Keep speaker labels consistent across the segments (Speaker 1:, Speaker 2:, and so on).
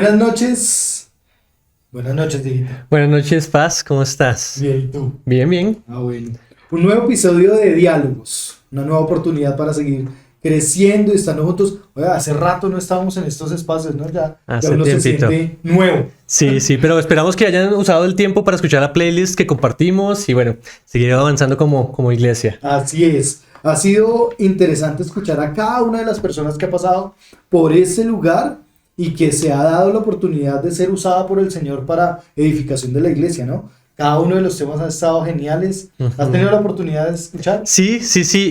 Speaker 1: Buenas noches. Buenas noches, Dieguito.
Speaker 2: Buenas noches, Paz, ¿cómo estás?
Speaker 1: Bien, ¿y tú?
Speaker 2: Bien, bien.
Speaker 1: Bueno. Un nuevo episodio de Diálogos. Una nueva oportunidad para seguir creciendo y estando juntos. Oye, hace rato no estábamos en estos espacios, ¿no? Ya
Speaker 2: Hace
Speaker 1: uno
Speaker 2: tiempito.
Speaker 1: se siente nuevo.
Speaker 2: Sí, pero esperamos que hayan usado el tiempo para escuchar la playlist que compartimos y bueno, seguir avanzando como iglesia.
Speaker 1: Así es. Ha sido interesante escuchar a cada una de las personas que ha pasado por ese lugar y que se ha dado la oportunidad de ser usada por el Señor para edificación de la iglesia, ¿no? Cada uno de los temas ha estado geniales. ¿Has tenido la oportunidad de escuchar?
Speaker 2: Sí.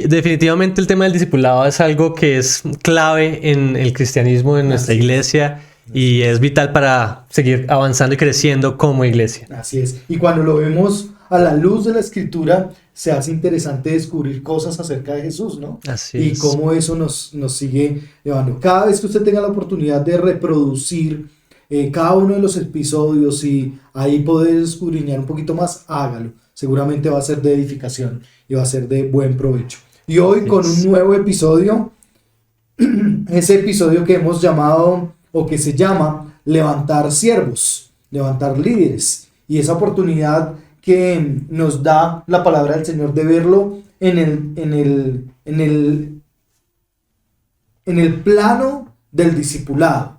Speaker 2: Definitivamente el tema del discipulado es algo que es clave en el cristianismo, en nuestra iglesia, y es vital para seguir avanzando y creciendo como iglesia.
Speaker 1: Así es. Y cuando lo vemos a la luz de la Escritura, se hace interesante descubrir cosas acerca de Jesús, ¿no?
Speaker 2: Así
Speaker 1: Y
Speaker 2: es.
Speaker 1: cómo eso nos sigue llevando. Cada vez que usted tenga la oportunidad de reproducir cada uno de los episodios y ahí poder escudriñar un poquito más, hágalo. Seguramente va a ser de edificación y va a ser de buen provecho. Y hoy
Speaker 2: Así
Speaker 1: con
Speaker 2: es.
Speaker 1: un nuevo episodio, ese episodio que hemos llamado o que se llama levantar siervos, levantar líderes. Y esa oportunidad que nos da la palabra del Señor de verlo en el plano del discipulado.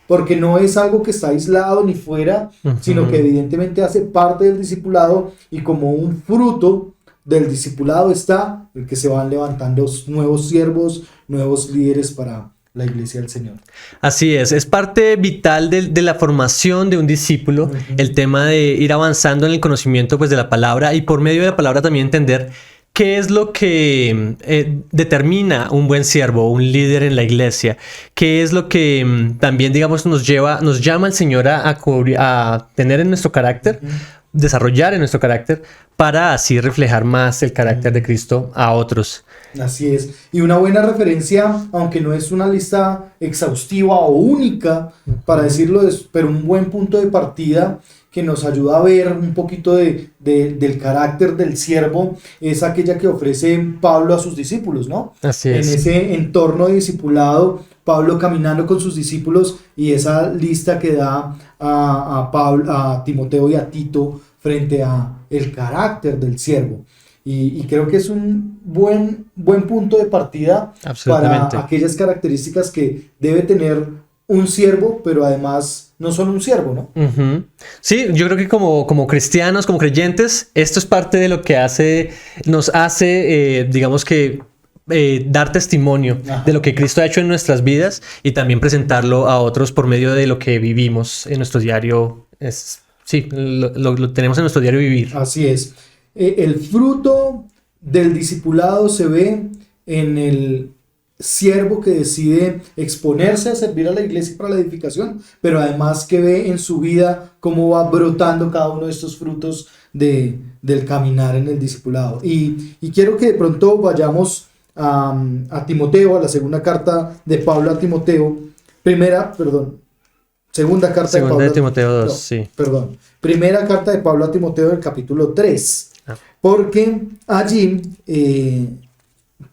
Speaker 1: Porque no es algo que está aislado ni fuera, sino que evidentemente hace parte del discipulado y como un fruto del discipulado está el que se van levantando nuevos siervos, nuevos líderes para la iglesia del Señor.
Speaker 2: Así es parte vital de la formación de un discípulo, el tema de ir avanzando en el conocimiento pues, de la palabra y por medio de la palabra también entender qué es lo que determina un buen siervo, un líder en la iglesia, qué es lo que también digamos nos llama el Señor a tener en nuestro carácter, desarrollar en nuestro carácter para así reflejar más el carácter de Cristo a otros.
Speaker 1: Así es. Y una buena referencia, aunque no es una lista exhaustiva o única, para decirlo, pero un buen punto de partida que nos ayuda a ver un poquito del carácter del siervo, es aquella que ofrece Pablo a sus discípulos, ¿no?
Speaker 2: Así es.
Speaker 1: En ese entorno de discipulado, Pablo caminando con sus discípulos y esa lista que da a Timoteo y a Tito frente a el carácter del siervo. Y creo que es un buen punto de partida para aquellas características que debe tener un siervo, pero además no solo un siervo, ¿no?
Speaker 2: Sí, yo creo que como cristianos, como creyentes, esto es parte de lo que nos hace, digamos que, dar testimonio de lo que Cristo ha hecho en nuestras vidas y también presentarlo a otros por medio de lo que vivimos en nuestro diario. Lo tenemos en nuestro diario vivir.
Speaker 1: Así es. El fruto del discipulado se ve en el siervo que decide exponerse a servir a la iglesia para la edificación, pero además que ve en su vida cómo va brotando cada uno de estos frutos del caminar en el discipulado. Y quiero que de pronto vayamos a Timoteo, a la segunda carta de Pablo a Timoteo, segunda carta de Pablo
Speaker 2: de Timoteo 2,
Speaker 1: primera carta de Pablo a Timoteo del capítulo 3, porque allí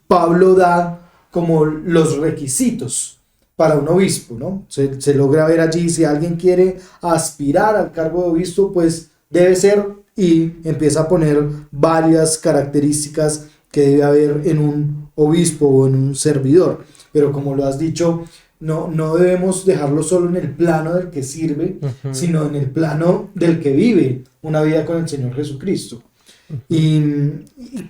Speaker 1: Pablo da como los requisitos para un obispo, ¿no? Se logra ver allí, si alguien quiere aspirar al cargo de obispo, pues debe ser, y empieza a poner varias características que debe haber en un obispo o en un servidor. Pero como lo has dicho, no debemos dejarlo solo en el plano del que sirve, sino en el plano del que vive una vida con el Señor Jesucristo. ¿Y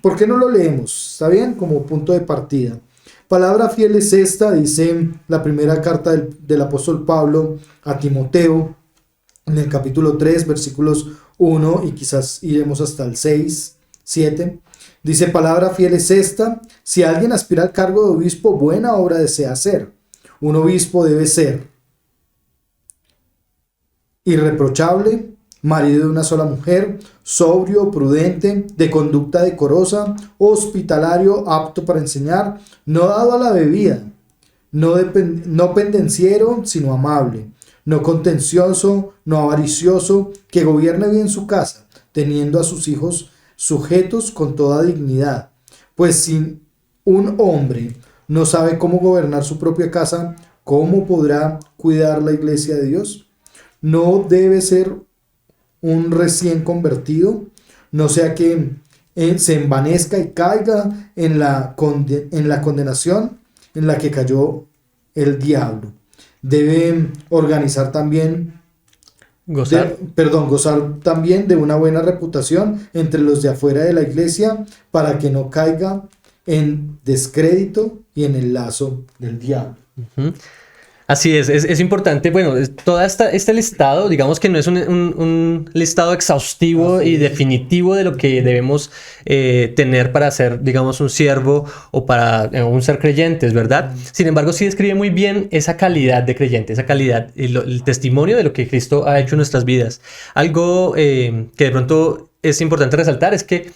Speaker 1: por qué no lo leemos? ¿Está bien? Como punto de partida. Palabra fiel es esta, dice la primera carta del apóstol Pablo a Timoteo, en el capítulo 3, versículos 1, y quizás iremos hasta el 6, 7. Dice, palabra fiel es esta, si alguien aspira al cargo de obispo, buena obra desea hacer. Un obispo debe ser irreprochable, marido de una sola mujer, sobrio, prudente, de conducta decorosa, hospitalario, apto para enseñar, no dado a la bebida, no pendenciero, sino amable, no contencioso, no avaricioso, que gobierne bien su casa, teniendo a sus hijos sujetos con toda dignidad. Pues si un hombre no sabe cómo gobernar su propia casa, ¿cómo podrá cuidar la iglesia de Dios? no debe ser un recién convertido, no sea que se envanezca y caiga en la condenación en la que cayó el diablo. Debe organizar también,
Speaker 2: Gozar.
Speaker 1: gozar también de una buena reputación entre los de afuera de la iglesia para que no caiga en descrédito y en el lazo del diablo.
Speaker 2: Ujú. Así es importante, bueno, todo este listado, digamos que no es un listado exhaustivo
Speaker 1: Así
Speaker 2: y
Speaker 1: es.
Speaker 2: definitivo de lo que debemos tener para ser, digamos, un siervo o para un ser creyentes, ¿verdad? Sin embargo, sí describe muy bien esa calidad de creyente, esa calidad, el testimonio de lo que Cristo ha hecho en nuestras vidas. Algo que de pronto es importante resaltar es que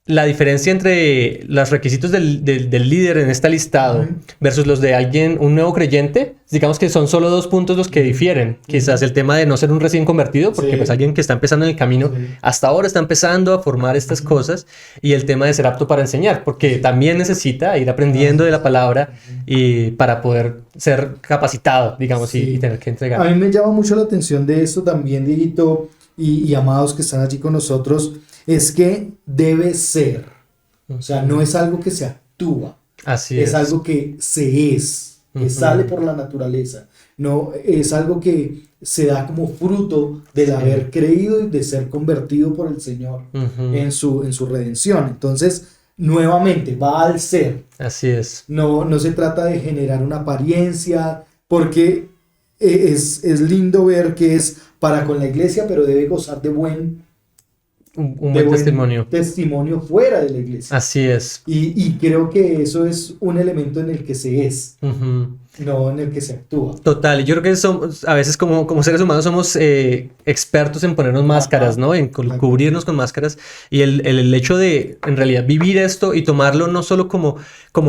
Speaker 2: la diferencia entre los requisitos del líder en este listado
Speaker 1: Ujú.
Speaker 2: versus los de alguien, un nuevo creyente, digamos que son solo 2 puntos los que difieren. Quizás el tema de no ser un recién convertido, porque
Speaker 1: Sí.
Speaker 2: pues alguien que está empezando en el camino,
Speaker 1: Sí.
Speaker 2: hasta ahora está empezando a formar estas cosas, y el tema de ser apto para enseñar, porque también necesita ir aprendiendo de la palabra y para poder ser capacitado, digamos, y
Speaker 1: Sí.
Speaker 2: tener que
Speaker 1: A
Speaker 2: entregar.
Speaker 1: mí me llama mucho la atención de esto también, Dieguito, y amados que están allí con nosotros, es que debe ser. O sea, no es algo que se actúa,
Speaker 2: Así
Speaker 1: es
Speaker 2: es.
Speaker 1: algo que se es, que
Speaker 2: Ujú.
Speaker 1: sale por la naturaleza. No, es algo que se da como fruto del
Speaker 2: Sí.
Speaker 1: haber creído y de ser convertido por el Señor
Speaker 2: Ujú.
Speaker 1: en su redención. Entonces, nuevamente, va al ser.
Speaker 2: Así es.
Speaker 1: No se trata de generar una apariencia, porque es lindo ver que es para con la iglesia, pero debe gozar de buen
Speaker 2: Un buen testimonio.
Speaker 1: testimonio fuera de la iglesia.
Speaker 2: Así es.
Speaker 1: Y creo que eso es un elemento en el que se es,
Speaker 2: Ujú.
Speaker 1: no en el que se actúa.
Speaker 2: Total, y yo creo que somos, a veces como seres humanos somos expertos en ponernos máscaras, ¿no? En cubrirnos con máscaras. Y el hecho de, en realidad, vivir esto y tomarlo no solo como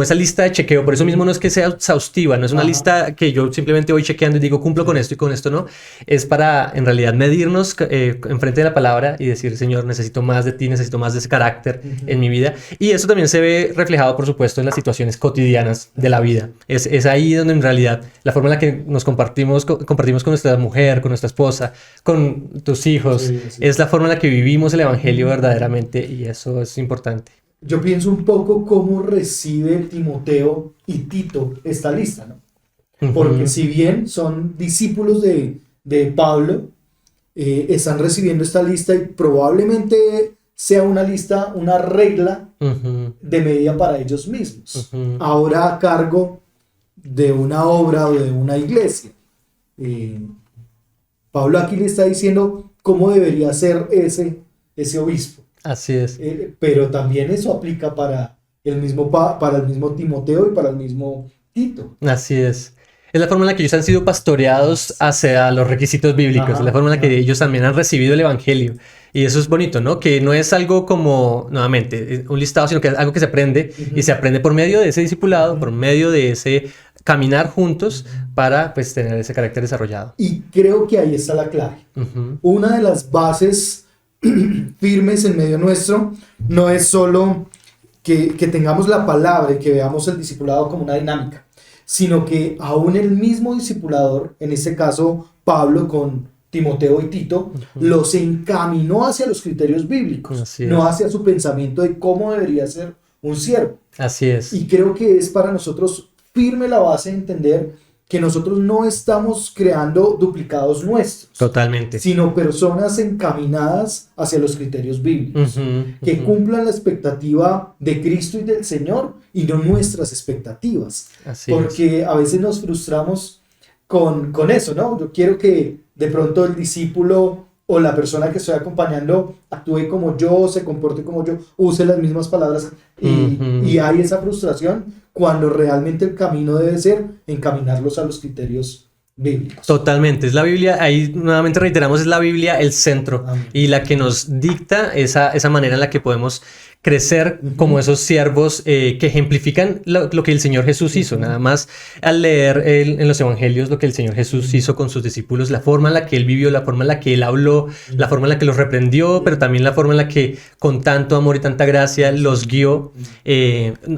Speaker 2: esa lista de chequeo, por eso mismo no es que sea exhaustiva, no es una
Speaker 1: Ajá.
Speaker 2: lista que yo simplemente voy chequeando y digo cumplo con esto y con esto, ¿no? Es para, en realidad, medirnos enfrente de la palabra y decir, Señor, necesito más de ti, necesito más de ese carácter en mi vida. Y eso también se ve reflejado, por supuesto, en las situaciones cotidianas de la vida. Es ahí donde en realidad la forma en la que nos compartimos con nuestra mujer, con nuestra esposa, con tus hijos,
Speaker 1: Sí, sí.
Speaker 2: es la forma en la que vivimos el evangelio verdaderamente, y eso es importante.
Speaker 1: Yo pienso un poco cómo recibe Timoteo y Tito esta lista, ¿no? Porque
Speaker 2: Ujú.
Speaker 1: si bien son discípulos de Pablo, están recibiendo esta lista y probablemente sea una lista, una regla
Speaker 2: Ujú.
Speaker 1: de medida para ellos mismos,
Speaker 2: Ujú.
Speaker 1: ahora a cargo de una obra o de una iglesia. Pablo aquí le está diciendo cómo debería ser ese obispo.
Speaker 2: Así es.
Speaker 1: Pero también eso aplica para el mismo Timoteo y para el mismo Tito.
Speaker 2: Así es. Es la forma en la que ellos han sido pastoreados hacia los requisitos bíblicos,
Speaker 1: Ajá,
Speaker 2: es la forma en la que
Speaker 1: ajá.
Speaker 2: ellos también han recibido el evangelio. Y eso es bonito, ¿no? Que no es algo como, nuevamente, un listado, sino que es algo que se aprende,
Speaker 1: Ujú.
Speaker 2: y se aprende por medio de ese discipulado, por medio de ese caminar juntos para, pues, tener ese carácter desarrollado.
Speaker 1: Y creo que ahí está la clave.
Speaker 2: Ujú.
Speaker 1: Una de las bases firmes en medio nuestro no es solo que tengamos la palabra y que veamos el discipulado como una dinámica, sino que aún el mismo discipulador, en este caso Pablo con Timoteo y Tito, los encaminó hacia los criterios bíblicos,
Speaker 2: Así
Speaker 1: no
Speaker 2: es.
Speaker 1: hacia su pensamiento de cómo debería ser un siervo.
Speaker 2: Así es.
Speaker 1: Y creo que es para nosotros firme la base de entender que nosotros no estamos creando duplicados nuestros,
Speaker 2: Totalmente.
Speaker 1: sino personas encaminadas hacia los criterios bíblicos,
Speaker 2: Ujú,
Speaker 1: que
Speaker 2: ujú.
Speaker 1: cumplan la expectativa de Cristo y del Señor y no nuestras expectativas.
Speaker 2: Así es.
Speaker 1: Porque a veces nos frustramos con eso, ¿no? Yo quiero que de pronto el discípulo o la persona que estoy acompañando actúe como yo, se comporte como yo, use las mismas palabras
Speaker 2: Ujú.
Speaker 1: y hay esa frustración cuando realmente el camino debe ser encaminarlos a los criterios bíblicos.
Speaker 2: Totalmente, es la Biblia, ahí nuevamente reiteramos, es la Biblia el centro
Speaker 1: Amén.
Speaker 2: y la que nos dicta esa manera en la que podemos crecer como esos siervos que ejemplifican lo que el Señor Jesús hizo. Nada más al leer en los evangelios lo que el Señor Jesús hizo con sus discípulos, la forma en la que Él vivió, la forma en la que Él habló, la forma en la que los reprendió, pero también la forma en la que con tanto amor y tanta gracia los guió,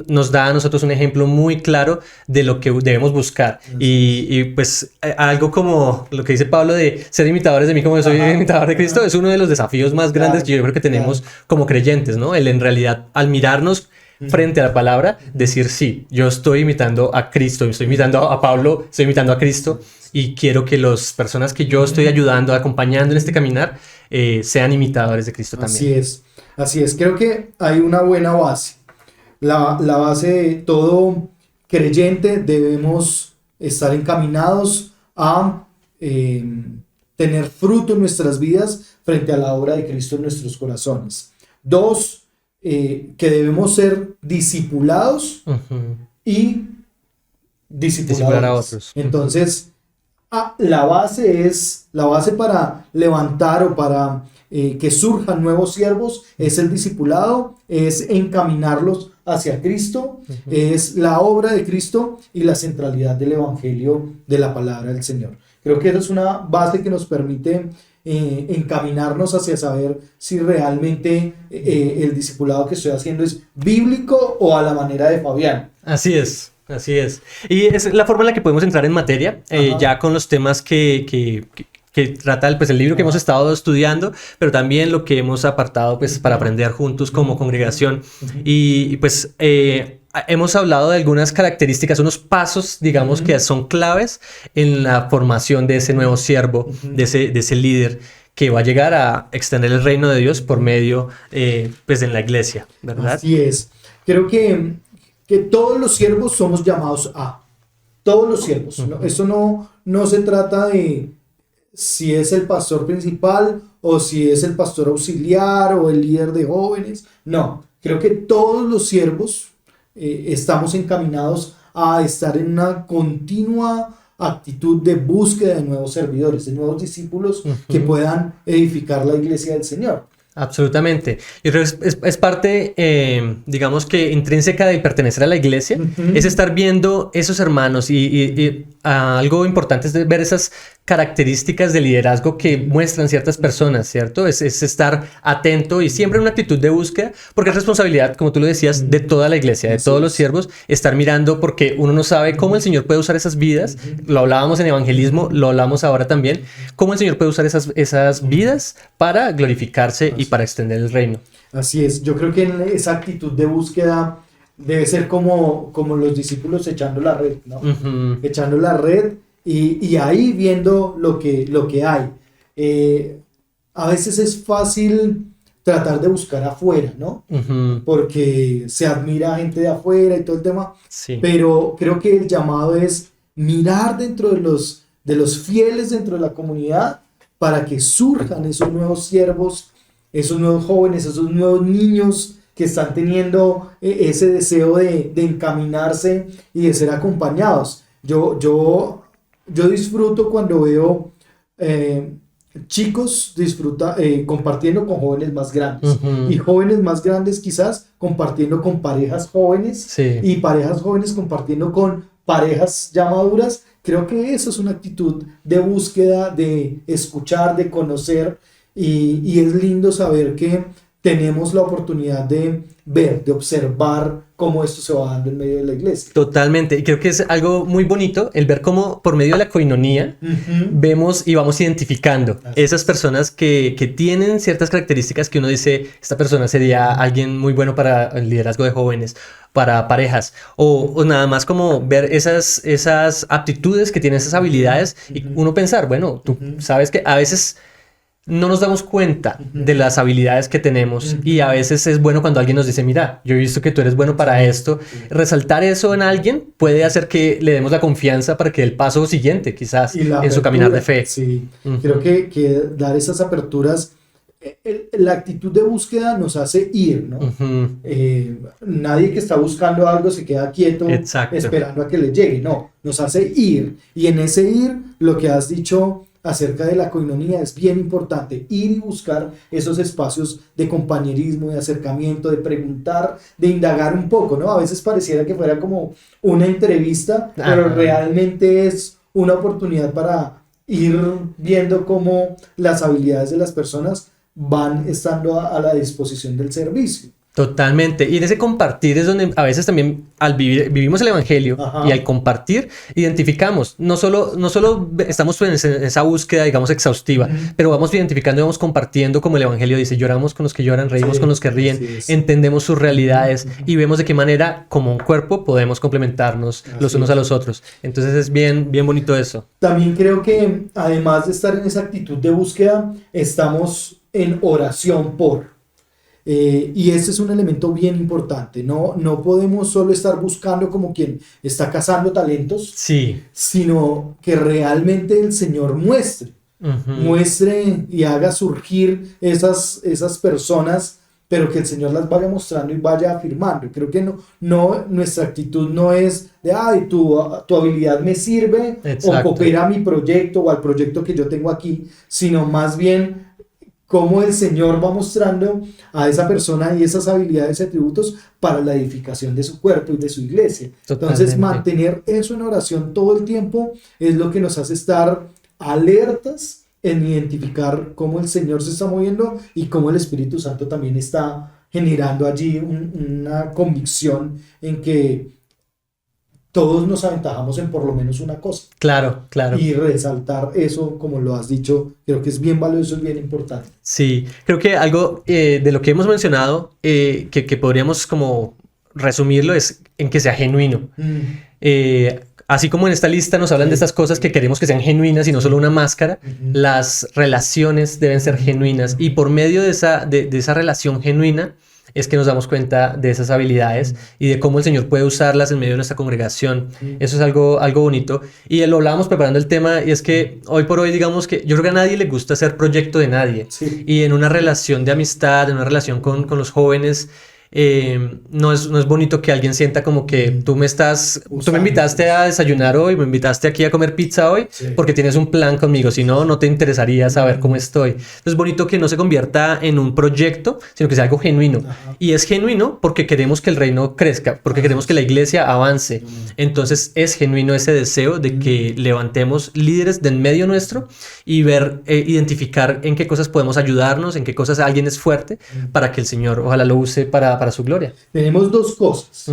Speaker 2: nos da a nosotros un ejemplo muy claro de lo que debemos buscar. Y pues algo como lo que dice Pablo de ser imitadores de mí como yo soy imitador de Cristo, es uno de los desafíos más grandes que yo creo que tenemos como creyentes, ¿no? El en realidad al mirarnos frente a la palabra, decir sí, yo estoy imitando a Cristo, estoy imitando a Pablo, estoy imitando a Cristo y quiero que las personas que yo estoy ayudando, acompañando en este caminar, sean imitadores de Cristo también.
Speaker 1: Así es, creo que hay una buena base. La base de todo creyente, debemos estar encaminados a tener fruto en nuestras vidas frente a la obra de Cristo en nuestros corazones. 2, que debemos ser discipulados y
Speaker 2: Discipular a otros.
Speaker 1: Entonces, la base para levantar o para que surjan nuevos siervos es el discipulado, es encaminarlos hacia Cristo, es la obra de Cristo y la centralidad del Evangelio de la palabra del Señor. Creo que esa es una base que nos permite encaminarnos hacia saber si realmente el discipulado que estoy haciendo es bíblico o a la manera de Fabián.
Speaker 2: Así es. Y es la forma en la que podemos entrar en materia, ya con los temas que trata el libro que hemos estado estudiando, pero también lo que hemos apartado pues, para aprender juntos como congregación. Y pues hemos hablado de algunas características, unos pasos, digamos, que son claves en la formación de ese nuevo siervo, de ese líder que va a llegar a extender el reino de Dios por medio, pues, en la iglesia, ¿verdad?
Speaker 1: Así es. Creo que todos los siervos somos llamados a. Todos los siervos. ¿No? Eso no se trata de si es el pastor principal o si es el pastor auxiliar o el líder de jóvenes. No, creo que todos los siervos estamos encaminados a estar en una continua actitud de búsqueda de nuevos servidores, de nuevos discípulos que puedan edificar la iglesia del Señor.
Speaker 2: Absolutamente. Yo creo que es parte, digamos que intrínseca de pertenecer a la iglesia, es estar viendo esos hermanos y algo importante es ver esas características de liderazgo que muestran ciertas personas, ¿cierto? Es estar atento y siempre en una actitud de búsqueda, porque es responsabilidad, como tú lo decías, de toda la iglesia, de todos los siervos, estar mirando porque uno no sabe cómo el Señor puede usar esas vidas, lo hablábamos en evangelismo, lo hablamos ahora también, cómo el Señor puede usar esas vidas para glorificarse y para extender el reino.
Speaker 1: Así es, yo creo que en esa actitud de búsqueda debe ser como los discípulos echando la red, ¿no? Echando la red y ahí viendo lo que hay. A veces es fácil tratar de buscar afuera, ¿no? Porque se admira a gente de afuera y todo el tema,
Speaker 2: sí.
Speaker 1: Pero creo que el llamado es mirar dentro de los fieles dentro de la comunidad para que surjan esos nuevos siervos, esos nuevos jóvenes, esos nuevos niños que están teniendo ese deseo de encaminarse y de ser acompañados. Yo disfruto cuando veo chicos compartiendo con jóvenes más grandes y jóvenes más grandes quizás compartiendo con parejas jóvenes, sí. Y parejas jóvenes compartiendo con parejas ya maduras. Creo que eso es una actitud de búsqueda, de escuchar, de conocer y es lindo saber que tenemos la oportunidad de ver, de observar cómo esto se va dando en medio de la iglesia.
Speaker 2: Totalmente, y creo que es algo muy bonito el ver cómo por medio de la coinonía vemos y vamos identificando esas personas que tienen ciertas características que uno dice, esta persona sería alguien muy bueno para el liderazgo de jóvenes, para parejas, o nada más como ver esas aptitudes que tienen, esas habilidades, y uno pensar, bueno, tú sabes que a veces no nos damos cuenta de las habilidades que tenemos y a veces es bueno cuando alguien nos dice, mira, yo he visto que tú eres bueno para esto. Resaltar eso en alguien puede hacer que le demos la confianza para que el paso siguiente, quizás, en su caminar de fe.
Speaker 1: Sí, creo que dar esas aperturas, la actitud de búsqueda nos hace ir, ¿no? Nadie que está buscando algo se queda quieto. Exacto. Esperando a que le llegue, no, nos hace ir. Y en ese ir, lo que has dicho acerca de la coinonía, es bien importante ir y buscar esos espacios de compañerismo, de acercamiento, de preguntar, de indagar un poco, ¿no? A veces pareciera que fuera como una entrevista, pero realmente es una oportunidad para ir viendo cómo las habilidades de las personas van estando a la disposición del servicio.
Speaker 2: Totalmente. Y en ese compartir es donde a veces también vivimos el evangelio. Ajá. Y al compartir identificamos. No solo estamos en esa búsqueda, digamos, exhaustiva, pero vamos identificando y vamos compartiendo, como el evangelio dice, lloramos con los que lloran, reímos con los que ríen, entendemos sus realidades y vemos de qué manera, como un cuerpo, podemos complementarnos los unos a los otros. Entonces es bien bonito eso.
Speaker 1: También creo que además de estar en esa actitud de búsqueda, estamos en oración por. Y ese es un elemento bien importante. No podemos solo estar buscando como quien está cazando talentos, sino que realmente el Señor muestre y haga surgir esas personas, pero que el Señor las vaya mostrando y vaya afirmando. Creo que nuestra actitud no es de, ay, tu habilidad me sirve, o coopera a mi proyecto o al proyecto que yo tengo aquí, sino más bien cómo el Señor va mostrando a esa persona y esas habilidades y atributos para la edificación de su cuerpo y de su iglesia. Totalmente. Entonces, mantener eso en oración todo el tiempo es lo que nos hace estar alertas en identificar cómo el Señor se está moviendo y cómo el Espíritu Santo también está generando allí una convicción en que todos nos aventajamos en por lo menos una cosa.
Speaker 2: Claro.
Speaker 1: Y resaltar eso, como lo has dicho, creo que es bien valioso, es bien importante.
Speaker 2: Sí, creo que algo de lo que hemos mencionado, que podríamos como resumirlo, es en que sea genuino. Así como en esta lista nos hablan de estas cosas que queremos que sean genuinas y no solo una máscara, las relaciones deben ser genuinas. Y por medio de esa relación genuina, es que nos damos cuenta de esas habilidades y de cómo el Señor puede usarlas en medio de nuestra congregación. Eso es algo bonito. Y lo hablábamos preparando el tema, y es que hoy por hoy, digamos que yo creo que a nadie le gusta ser proyecto de nadie. Sí. Y en una relación de amistad, en una relación con los jóvenes, no es bonito que alguien sienta como que tú me invitaste a desayunar hoy, me invitaste aquí a comer pizza hoy, porque tienes un plan conmigo, si no, no te interesaría saber cómo estoy. Entonces es bonito que no se convierta en un proyecto, sino que sea algo genuino. Y es genuino porque queremos que el reino crezca, porque queremos que la iglesia avance. Entonces es genuino ese deseo de que levantemos líderes del medio nuestro y identificar en qué cosas podemos ayudarnos, en qué cosas alguien es fuerte, para que el Señor ojalá lo use para su gloria.
Speaker 1: Tenemos dos cosas.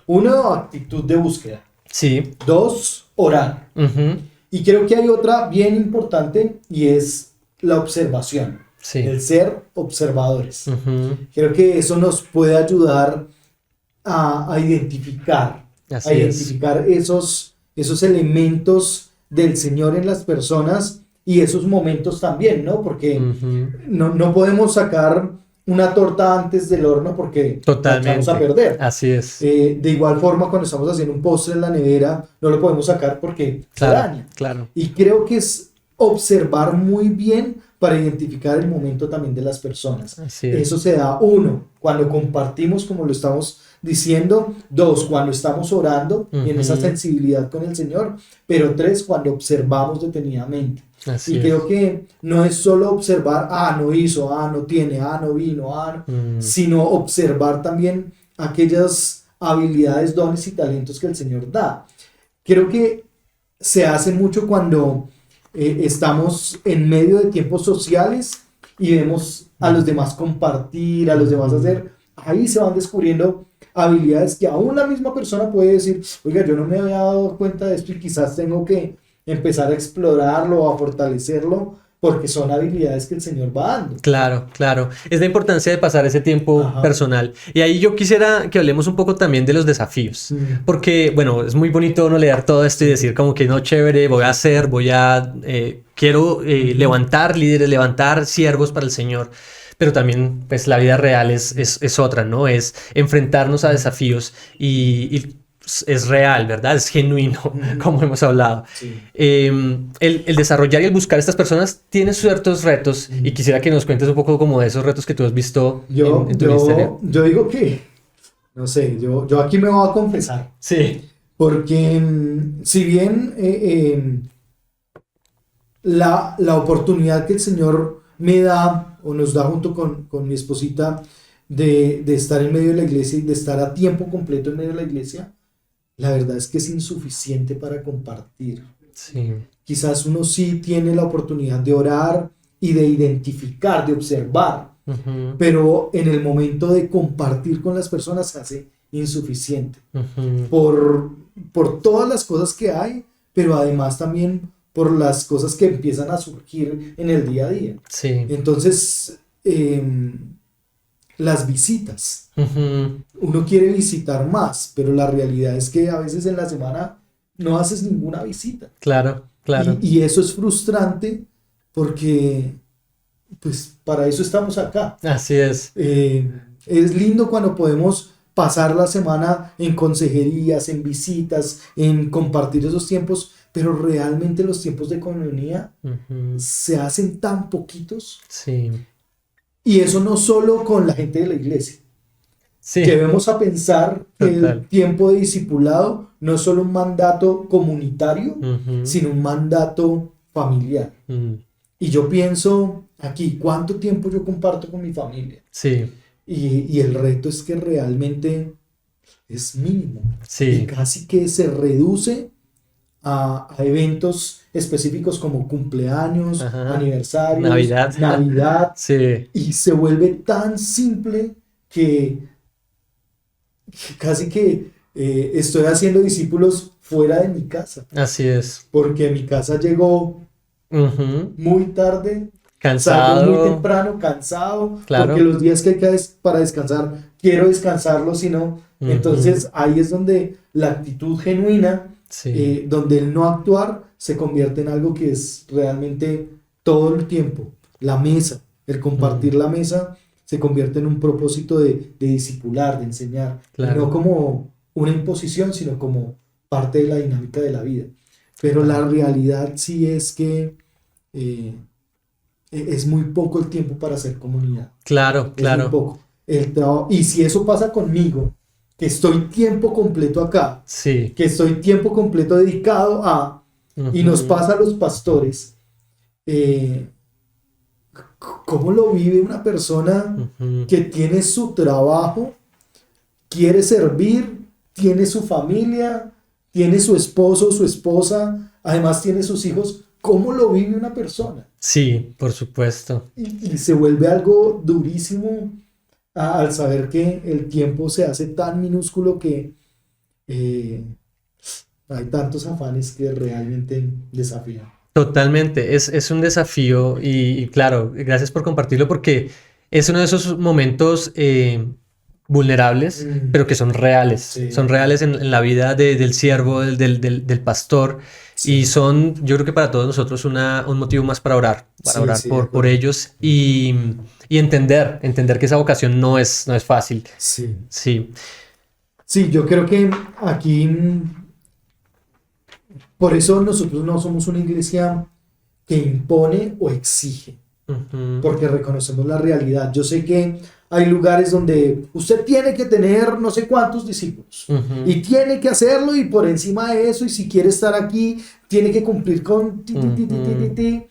Speaker 1: Uno, actitud de búsqueda.
Speaker 2: Sí.
Speaker 1: Dos, orar. Y creo que hay otra bien importante y es la observación. Sí. El ser observadores. Creo que eso nos puede ayudar a identificar. Esos elementos del Señor en las personas y esos momentos también, ¿no? Porque no podemos sacar una torta antes del horno porque la vamos a perder.
Speaker 2: Así es.
Speaker 1: De igual forma, cuando estamos haciendo un postre en la nevera, no lo podemos sacar porque se daña.
Speaker 2: Claro.
Speaker 1: Y creo que es observar muy bien para identificar el momento también de las personas.
Speaker 2: Así es.
Speaker 1: Eso se da, uno, cuando compartimos, como lo estamos diciendo; dos, cuando estamos orando y en esa sensibilidad con el Señor; pero tres, cuando observamos detenidamente.
Speaker 2: Así
Speaker 1: y creo que no es solo observar, no hizo, no tiene, no vino, sino observar también aquellas habilidades, dones y talentos que el Señor da. Creo que se hace mucho cuando estamos en medio de tiempos sociales y vemos a los demás compartir, a los demás hacer. Ahí se van descubriendo habilidades que aún la misma persona puede decir, oiga, yo no me había dado cuenta de esto y quizás tengo que empezar a explorarlo, a fortalecerlo, porque son habilidades que el Señor va dando.
Speaker 2: Claro. Es la importancia de pasar ese tiempo personal. Y ahí yo quisiera que hablemos un poco también de los desafíos. Porque, bueno, es muy bonito uno leer todo esto y decir como que no, chévere, quiero levantar líderes, levantar siervos para el Señor. Pero también, pues, la vida real es otra, ¿no? Es enfrentarnos a desafíos y es real, ¿verdad? Es genuino, como hemos hablado.
Speaker 1: Sí.
Speaker 2: El desarrollar y el buscar a estas personas tiene ciertos retos y quisiera que nos cuentes un poco como de esos retos que tú has visto en tu ministerio.
Speaker 1: Yo digo que, no sé, yo aquí me voy a confesar.
Speaker 2: Sí.
Speaker 1: Porque si bien la oportunidad que el Señor me da o nos da junto con mi esposita de estar en medio de la iglesia y de estar a tiempo completo en medio de la iglesia, la verdad es que es insuficiente para compartir.
Speaker 2: Sí.
Speaker 1: Quizás uno sí tiene la oportunidad de orar y de identificar, de observar,
Speaker 2: Ujú,
Speaker 1: pero en el momento de compartir con las personas se hace insuficiente
Speaker 2: ujú.
Speaker 1: por todas las cosas que hay, pero además también por las cosas que empiezan a surgir en el día a día.
Speaker 2: Sí.
Speaker 1: Entonces, las visitas.
Speaker 2: Ujú.
Speaker 1: Uno quiere visitar más, pero la realidad es que a veces en la semana no haces ninguna visita.
Speaker 2: Claro, claro.
Speaker 1: Y eso es frustrante porque, pues, para eso estamos acá.
Speaker 2: Así es.
Speaker 1: Es lindo cuando podemos pasar la semana en consejerías, en visitas, en compartir esos tiempos, pero realmente los tiempos de comunidad
Speaker 2: Ujú.
Speaker 1: se hacen tan poquitos.
Speaker 2: Sí.
Speaker 1: Y eso no solo con la gente de la iglesia.
Speaker 2: Sí.
Speaker 1: Debemos a pensar que el
Speaker 2: Total.
Speaker 1: tiempo de discipulado no es solo un mandato comunitario,
Speaker 2: Ujú.
Speaker 1: sino un mandato familiar.
Speaker 2: Mm.
Speaker 1: Y yo pienso aquí, ¿cuánto tiempo yo comparto con mi familia?
Speaker 2: Sí.
Speaker 1: Y el reto es que realmente es mínimo. Y
Speaker 2: Sí.
Speaker 1: casi que se reduce a eventos específicos como cumpleaños,
Speaker 2: Ajá.
Speaker 1: aniversarios,
Speaker 2: Navidad.
Speaker 1: Navidad,
Speaker 2: Sí.
Speaker 1: y se vuelve tan simple que casi que estoy haciendo discípulos fuera de mi casa,
Speaker 2: Así es.
Speaker 1: porque mi casa llegó
Speaker 2: Ujú.
Speaker 1: muy tarde, salgo muy
Speaker 2: Cansado.
Speaker 1: temprano, cansado,
Speaker 2: Claro.
Speaker 1: porque los días que hay para descansar, quiero descansarlo, sino
Speaker 2: Ujú.
Speaker 1: entonces ahí es donde la actitud genuina,
Speaker 2: Sí.
Speaker 1: donde el no actuar se convierte en algo que es realmente todo el tiempo. La mesa, el compartir
Speaker 2: Mm.
Speaker 1: la mesa se convierte en un propósito de discipular, de enseñar, y
Speaker 2: Claro.
Speaker 1: no como una imposición, sino como parte de la dinámica de la vida. Pero la
Speaker 2: Total.
Speaker 1: realidad sí es que eh, es muy poco el tiempo para hacer comunidad.
Speaker 2: Claro,
Speaker 1: Es muy
Speaker 2: claro.
Speaker 1: poco. Y si eso pasa conmigo, que estoy tiempo completo acá,
Speaker 2: Sí.
Speaker 1: que estoy tiempo completo dedicado y nos
Speaker 2: Ujú.
Speaker 1: pasa a los pastores, eh, ¿cómo lo vive una persona
Speaker 2: Ujú.
Speaker 1: que tiene su trabajo, quiere servir, tiene su familia, tiene su esposo, su esposa, además tiene sus hijos? ¿Cómo lo vive una persona?
Speaker 2: Sí, por supuesto.
Speaker 1: Y se vuelve algo durísimo al saber que el tiempo se hace tan minúsculo que eh, hay tantos afanes que realmente desafían.
Speaker 2: Totalmente, es un desafío y claro, gracias por compartirlo porque es uno de esos momentos vulnerables, pero que
Speaker 1: Sí,
Speaker 2: son reales en la vida del siervo, del pastor y
Speaker 1: sí,
Speaker 2: son, yo creo que para todos nosotros un motivo más para
Speaker 1: sí,
Speaker 2: orar
Speaker 1: sí, de
Speaker 2: por
Speaker 1: acuerdo.
Speaker 2: ellos y entender que esa vocación no es fácil.
Speaker 1: Sí.
Speaker 2: Sí.
Speaker 1: Sí, yo creo que aquí, por eso nosotros no somos una iglesia que impone o exige,
Speaker 2: Ujú,
Speaker 1: porque reconocemos la realidad. Yo sé que hay lugares donde usted tiene que tener no sé cuántos discípulos
Speaker 2: ujú,
Speaker 1: y tiene que hacerlo y por encima de eso, y si quiere estar aquí, tiene que cumplir con ti, ti, ti, ti, ti, ti,
Speaker 2: ujú.
Speaker 1: ti.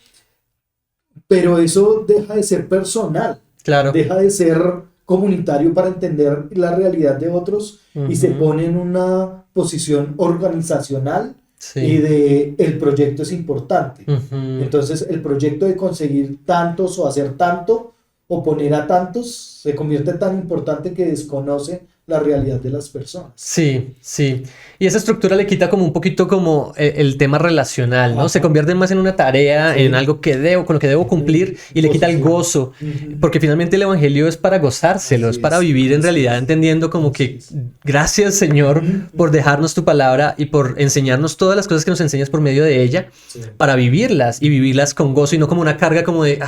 Speaker 1: Pero eso deja de ser personal,
Speaker 2: Claro.
Speaker 1: deja de ser comunitario para entender la realidad de otros y se
Speaker 2: Ujú,
Speaker 1: pone en una posición organizacional y
Speaker 2: sí.
Speaker 1: de el proyecto es importante.
Speaker 2: Ujú.
Speaker 1: Entonces el proyecto de conseguir tantos o hacer tanto o poner a tantos se convierte tan importante que desconoce la realidad de las personas.
Speaker 2: Sí, sí. Y esa estructura le quita como un poquito como el tema relacional, ¿no? Se
Speaker 1: Ajá,
Speaker 2: convierte más en una tarea, en
Speaker 1: sí,
Speaker 2: algo que debo, con lo que debo cumplir y le quita el
Speaker 1: posición.
Speaker 2: gozo.
Speaker 1: Ujú.
Speaker 2: Porque finalmente el evangelio es para gozárselo, es
Speaker 1: Así
Speaker 2: para
Speaker 1: es,
Speaker 2: vivir en
Speaker 1: así
Speaker 2: realidad
Speaker 1: es,
Speaker 2: entendiendo como
Speaker 1: así
Speaker 2: que
Speaker 1: es.
Speaker 2: gracias Señor
Speaker 1: Ujú,
Speaker 2: por
Speaker 1: ujú.
Speaker 2: dejarnos tu palabra y por enseñarnos todas las cosas que nos enseñas por medio de ella
Speaker 1: Sí,
Speaker 2: para vivirlas y vivirlas con gozo y no como una carga como de,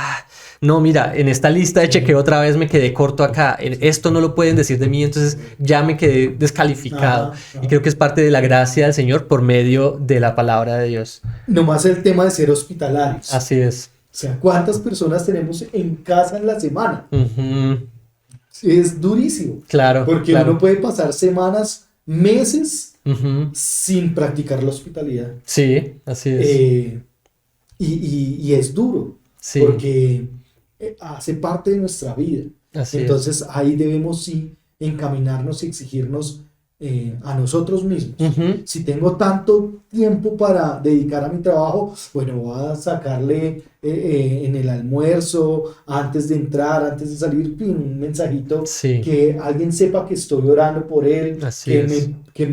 Speaker 2: no, mira, en esta lista de chequeo
Speaker 1: sí.
Speaker 2: otra vez me quedé corto acá, esto no lo pueden decir de mí, entonces ya me quedé descalificado.
Speaker 1: Ajá,
Speaker 2: Y
Speaker 1: ajá.
Speaker 2: creo que es parte de la gracia del Señor por medio de la palabra de Dios.
Speaker 1: Nomás el tema de ser hospitalarios.
Speaker 2: Así es.
Speaker 1: O sea, ¿cuántas personas tenemos en casa en la semana?
Speaker 2: Ujú.
Speaker 1: Es durísimo,
Speaker 2: Claro,
Speaker 1: porque uno
Speaker 2: claro.
Speaker 1: puede pasar semanas, meses
Speaker 2: Ujú.
Speaker 1: sin practicar la hospitalidad.
Speaker 2: Sí, así es.
Speaker 1: Eh, y es duro,
Speaker 2: Sí,
Speaker 1: porque hace parte de nuestra vida.
Speaker 2: así es.
Speaker 1: Entonces ahí debemos sí encaminarnos y exigirnos a nosotros mismos.
Speaker 2: Ujú.
Speaker 1: Si tengo tanto tiempo para dedicar a mi trabajo, bueno, voy a sacarle en el almuerzo, antes de entrar, antes de salir, pin, un mensajito
Speaker 2: Sí,
Speaker 1: que alguien sepa que estoy orando por él,
Speaker 2: así es.
Speaker 1: que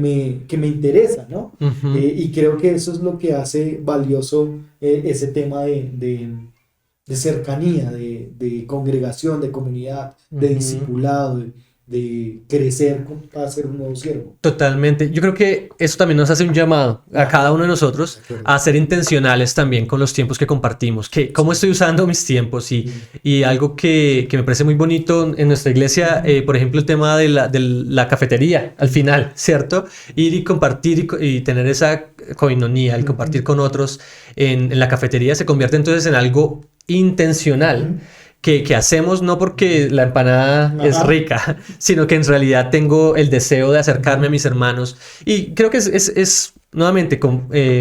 Speaker 1: me interesa, ¿no?
Speaker 2: Ujú.
Speaker 1: Y creo que eso es lo que hace valioso ese tema de cercanía, de congregación, de comunidad, de
Speaker 2: Ujú.
Speaker 1: discipulado, de crecer para ser un nuevo siervo.
Speaker 2: Totalmente. Yo creo que eso también nos hace un llamado a
Speaker 1: Ajá,
Speaker 2: cada uno de
Speaker 1: de
Speaker 2: nosotros
Speaker 1: acuerdo.
Speaker 2: a ser intencionales también con los tiempos que compartimos, que cómo
Speaker 1: Sí,
Speaker 2: estoy usando mis tiempos
Speaker 1: sí.
Speaker 2: y algo que me parece muy bonito en nuestra iglesia,
Speaker 1: Ujú,
Speaker 2: por ejemplo, el tema de la cafetería al final, ¿cierto? Ir y compartir y tener esa coinonía, el compartir
Speaker 1: ujú,
Speaker 2: con otros en la cafetería se convierte entonces en algo intencional.
Speaker 1: ujú.
Speaker 2: Que hacemos no porque la empanada es
Speaker 1: Ajá,
Speaker 2: rica, sino que en realidad tengo el deseo de acercarme a
Speaker 1: ujú,
Speaker 2: mis hermanos. Y creo que es nuevamente,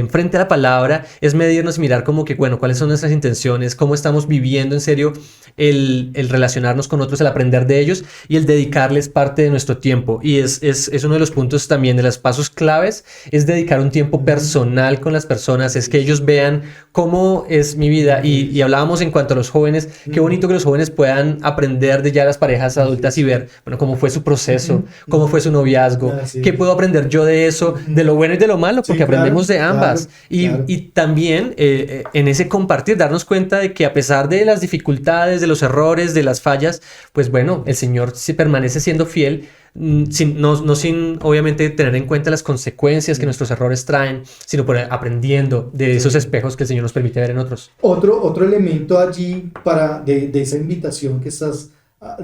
Speaker 2: frente a la palabra, es medirnos y mirar como que, bueno, cuáles son nuestras intenciones, cómo estamos viviendo en serio el relacionarnos con otros, el aprender de ellos y el dedicarles parte de nuestro tiempo. Y es uno de los puntos también de los pasos claves, es dedicar un tiempo
Speaker 1: ujú.
Speaker 2: personal con las personas, es
Speaker 1: Así
Speaker 2: que
Speaker 1: es.
Speaker 2: ellos vean cómo es mi vida.
Speaker 1: Así
Speaker 2: Y
Speaker 1: es.
Speaker 2: hablábamos en cuanto a los jóvenes, qué
Speaker 1: Ujú,
Speaker 2: bonito que los jóvenes puedan aprender de ya las parejas
Speaker 1: así
Speaker 2: adultas y
Speaker 1: es.
Speaker 2: ver, bueno, cómo fue su proceso,
Speaker 1: Ujú,
Speaker 2: cómo fue
Speaker 1: ujú.
Speaker 2: su noviazgo,
Speaker 1: Así
Speaker 2: qué
Speaker 1: es.
Speaker 2: puedo aprender yo de eso, de
Speaker 1: Ujú.
Speaker 2: lo bueno y de lo malo, porque
Speaker 1: Sí,
Speaker 2: aprendemos
Speaker 1: claro,
Speaker 2: de ambas.
Speaker 1: claro, claro.
Speaker 2: Y también en ese compartir, darnos cuenta de que a pesar de las dificultades, de los errores, de las fallas, pues bueno, el Señor sí permanece siendo fiel, no sin obviamente tener en cuenta las consecuencias que
Speaker 1: Sí,
Speaker 2: nuestros errores traen, sino por aprendiendo de esos
Speaker 1: sí.
Speaker 2: espejos que el Señor nos permite ver en otros.
Speaker 1: Otro elemento allí de esa invitación que estás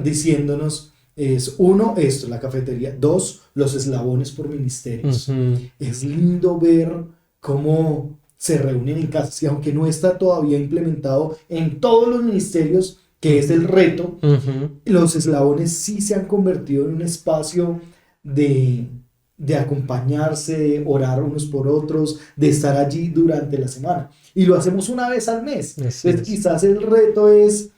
Speaker 1: diciéndonos es, uno, esto, la cafetería. Dos, los eslabones por ministerios.
Speaker 2: Ujú,
Speaker 1: Es lindo ver cómo se reúnen en casas y aunque no está todavía implementado en todos los ministerios, que es el reto,
Speaker 2: ujú.
Speaker 1: los eslabones sí se han convertido en un espacio de, de acompañarse, de orar unos por otros, de estar allí durante la semana. Y lo hacemos una vez al mes.
Speaker 2: Así
Speaker 1: Entonces,
Speaker 2: es.
Speaker 1: quizás el reto es,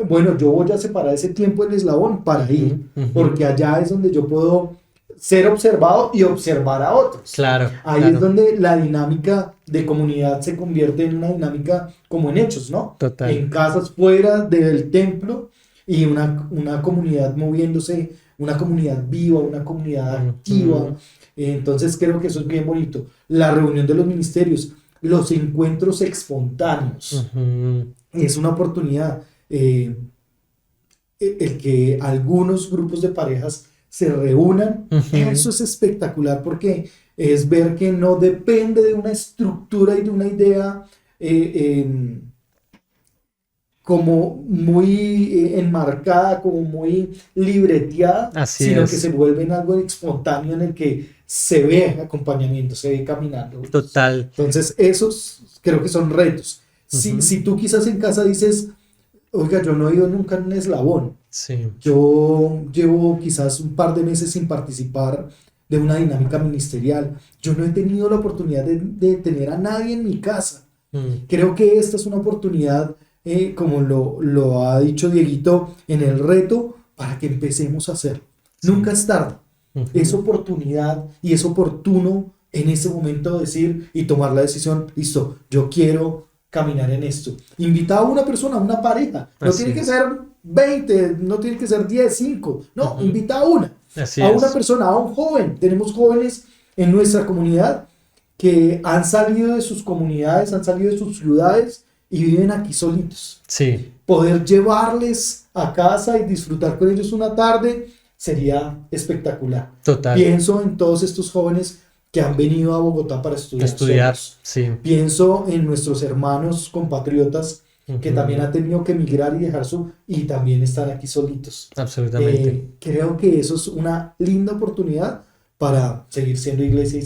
Speaker 1: bueno, yo voy a separar ese tiempo en eslabón para
Speaker 2: Ujú,
Speaker 1: ir,
Speaker 2: ujú.
Speaker 1: porque allá es donde yo puedo ser observado y observar a otros.
Speaker 2: Claro,
Speaker 1: Ahí es
Speaker 2: claro,
Speaker 1: donde la dinámica de comunidad se convierte en una dinámica como en hechos, ¿no?
Speaker 2: total.
Speaker 1: En casas fuera del templo y una comunidad moviéndose, una comunidad viva, una comunidad activa.
Speaker 2: Ujú,
Speaker 1: Entonces creo que eso es bien bonito. La reunión de los ministerios, los encuentros espontáneos,
Speaker 2: ujú,
Speaker 1: es una oportunidad. El que algunos grupos de parejas se reúnan,
Speaker 2: ujú.
Speaker 1: eso es espectacular porque es ver que no depende de una estructura y de una idea eh, como muy enmarcada, como muy libreteada,
Speaker 2: Así
Speaker 1: sino que se
Speaker 2: es,
Speaker 1: vuelve en algo espontáneo en el que se ve acompañamiento, se ve caminando.
Speaker 2: total.
Speaker 1: Entonces, esos creo que son retos.
Speaker 2: Ujú,
Speaker 1: Si tú quizás en casa dices, oiga, yo no he ido nunca en un eslabón,
Speaker 2: sí.
Speaker 1: yo llevo quizás un par de meses sin participar de una dinámica ministerial, yo no he tenido la oportunidad de tener a nadie en mi casa.
Speaker 2: Mm,
Speaker 1: Creo que esta es una oportunidad, como lo ha dicho Dieguito, en el reto para que empecemos a hacerlo.
Speaker 2: sí.
Speaker 1: Nunca es tarde. Es
Speaker 2: Ujú,
Speaker 1: oportunidad y es oportuno en ese momento decir y tomar la decisión, listo, yo quiero caminar en esto. Invita a una persona, a una pareja. No
Speaker 2: así
Speaker 1: tiene que
Speaker 2: es.
Speaker 1: ser 20, no tiene que ser 10, 5. No,
Speaker 2: Ujú,
Speaker 1: invita
Speaker 2: así
Speaker 1: a una
Speaker 2: es.
Speaker 1: persona, a un joven. Tenemos jóvenes en nuestra comunidad que han salido de sus comunidades, han salido de sus ciudades y viven aquí solitos.
Speaker 2: Sí,
Speaker 1: Poder llevarles a casa y disfrutar con ellos una tarde sería espectacular.
Speaker 2: total.
Speaker 1: Pienso en todos estos jóvenes que han venido a Bogotá para estudiar
Speaker 2: Estudiar,
Speaker 1: solos.
Speaker 2: sí.
Speaker 1: Pienso en nuestros hermanos compatriotas que también
Speaker 2: Ujú,
Speaker 1: han tenido que emigrar y dejar y también están aquí solitos.
Speaker 2: absolutamente.
Speaker 1: Creo que eso es una linda oportunidad para seguir siendo iglesia y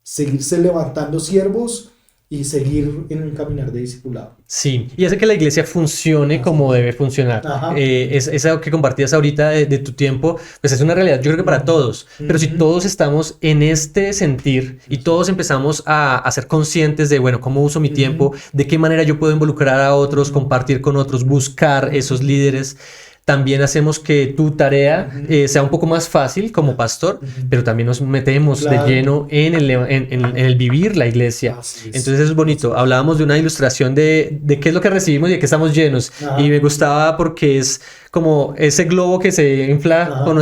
Speaker 1: seguirse levantando siervos y seguir en un caminar de discipulado.
Speaker 2: Sí, y hace que la iglesia funcione como debe funcionar.
Speaker 1: Ajá.
Speaker 2: Es algo que compartías ahorita de tu tiempo, pues es una realidad, yo creo que para todos. Pero si todos estamos en este sentir y todos empezamos a ser conscientes de, bueno, cómo uso mi tiempo, de qué manera yo puedo involucrar a otros, compartir con otros, buscar esos líderes, también hacemos que tu tarea sea un poco más fácil como pastor, pero también nos metemos
Speaker 1: Claro.
Speaker 2: de lleno en el vivir la iglesia.
Speaker 1: Así es.
Speaker 2: Entonces es bonito. Hablábamos de una ilustración de qué es lo que recibimos y de qué estamos llenos.
Speaker 1: Ajá.
Speaker 2: Y me gustaba porque es como ese globo que se infla
Speaker 1: Ajá.
Speaker 2: con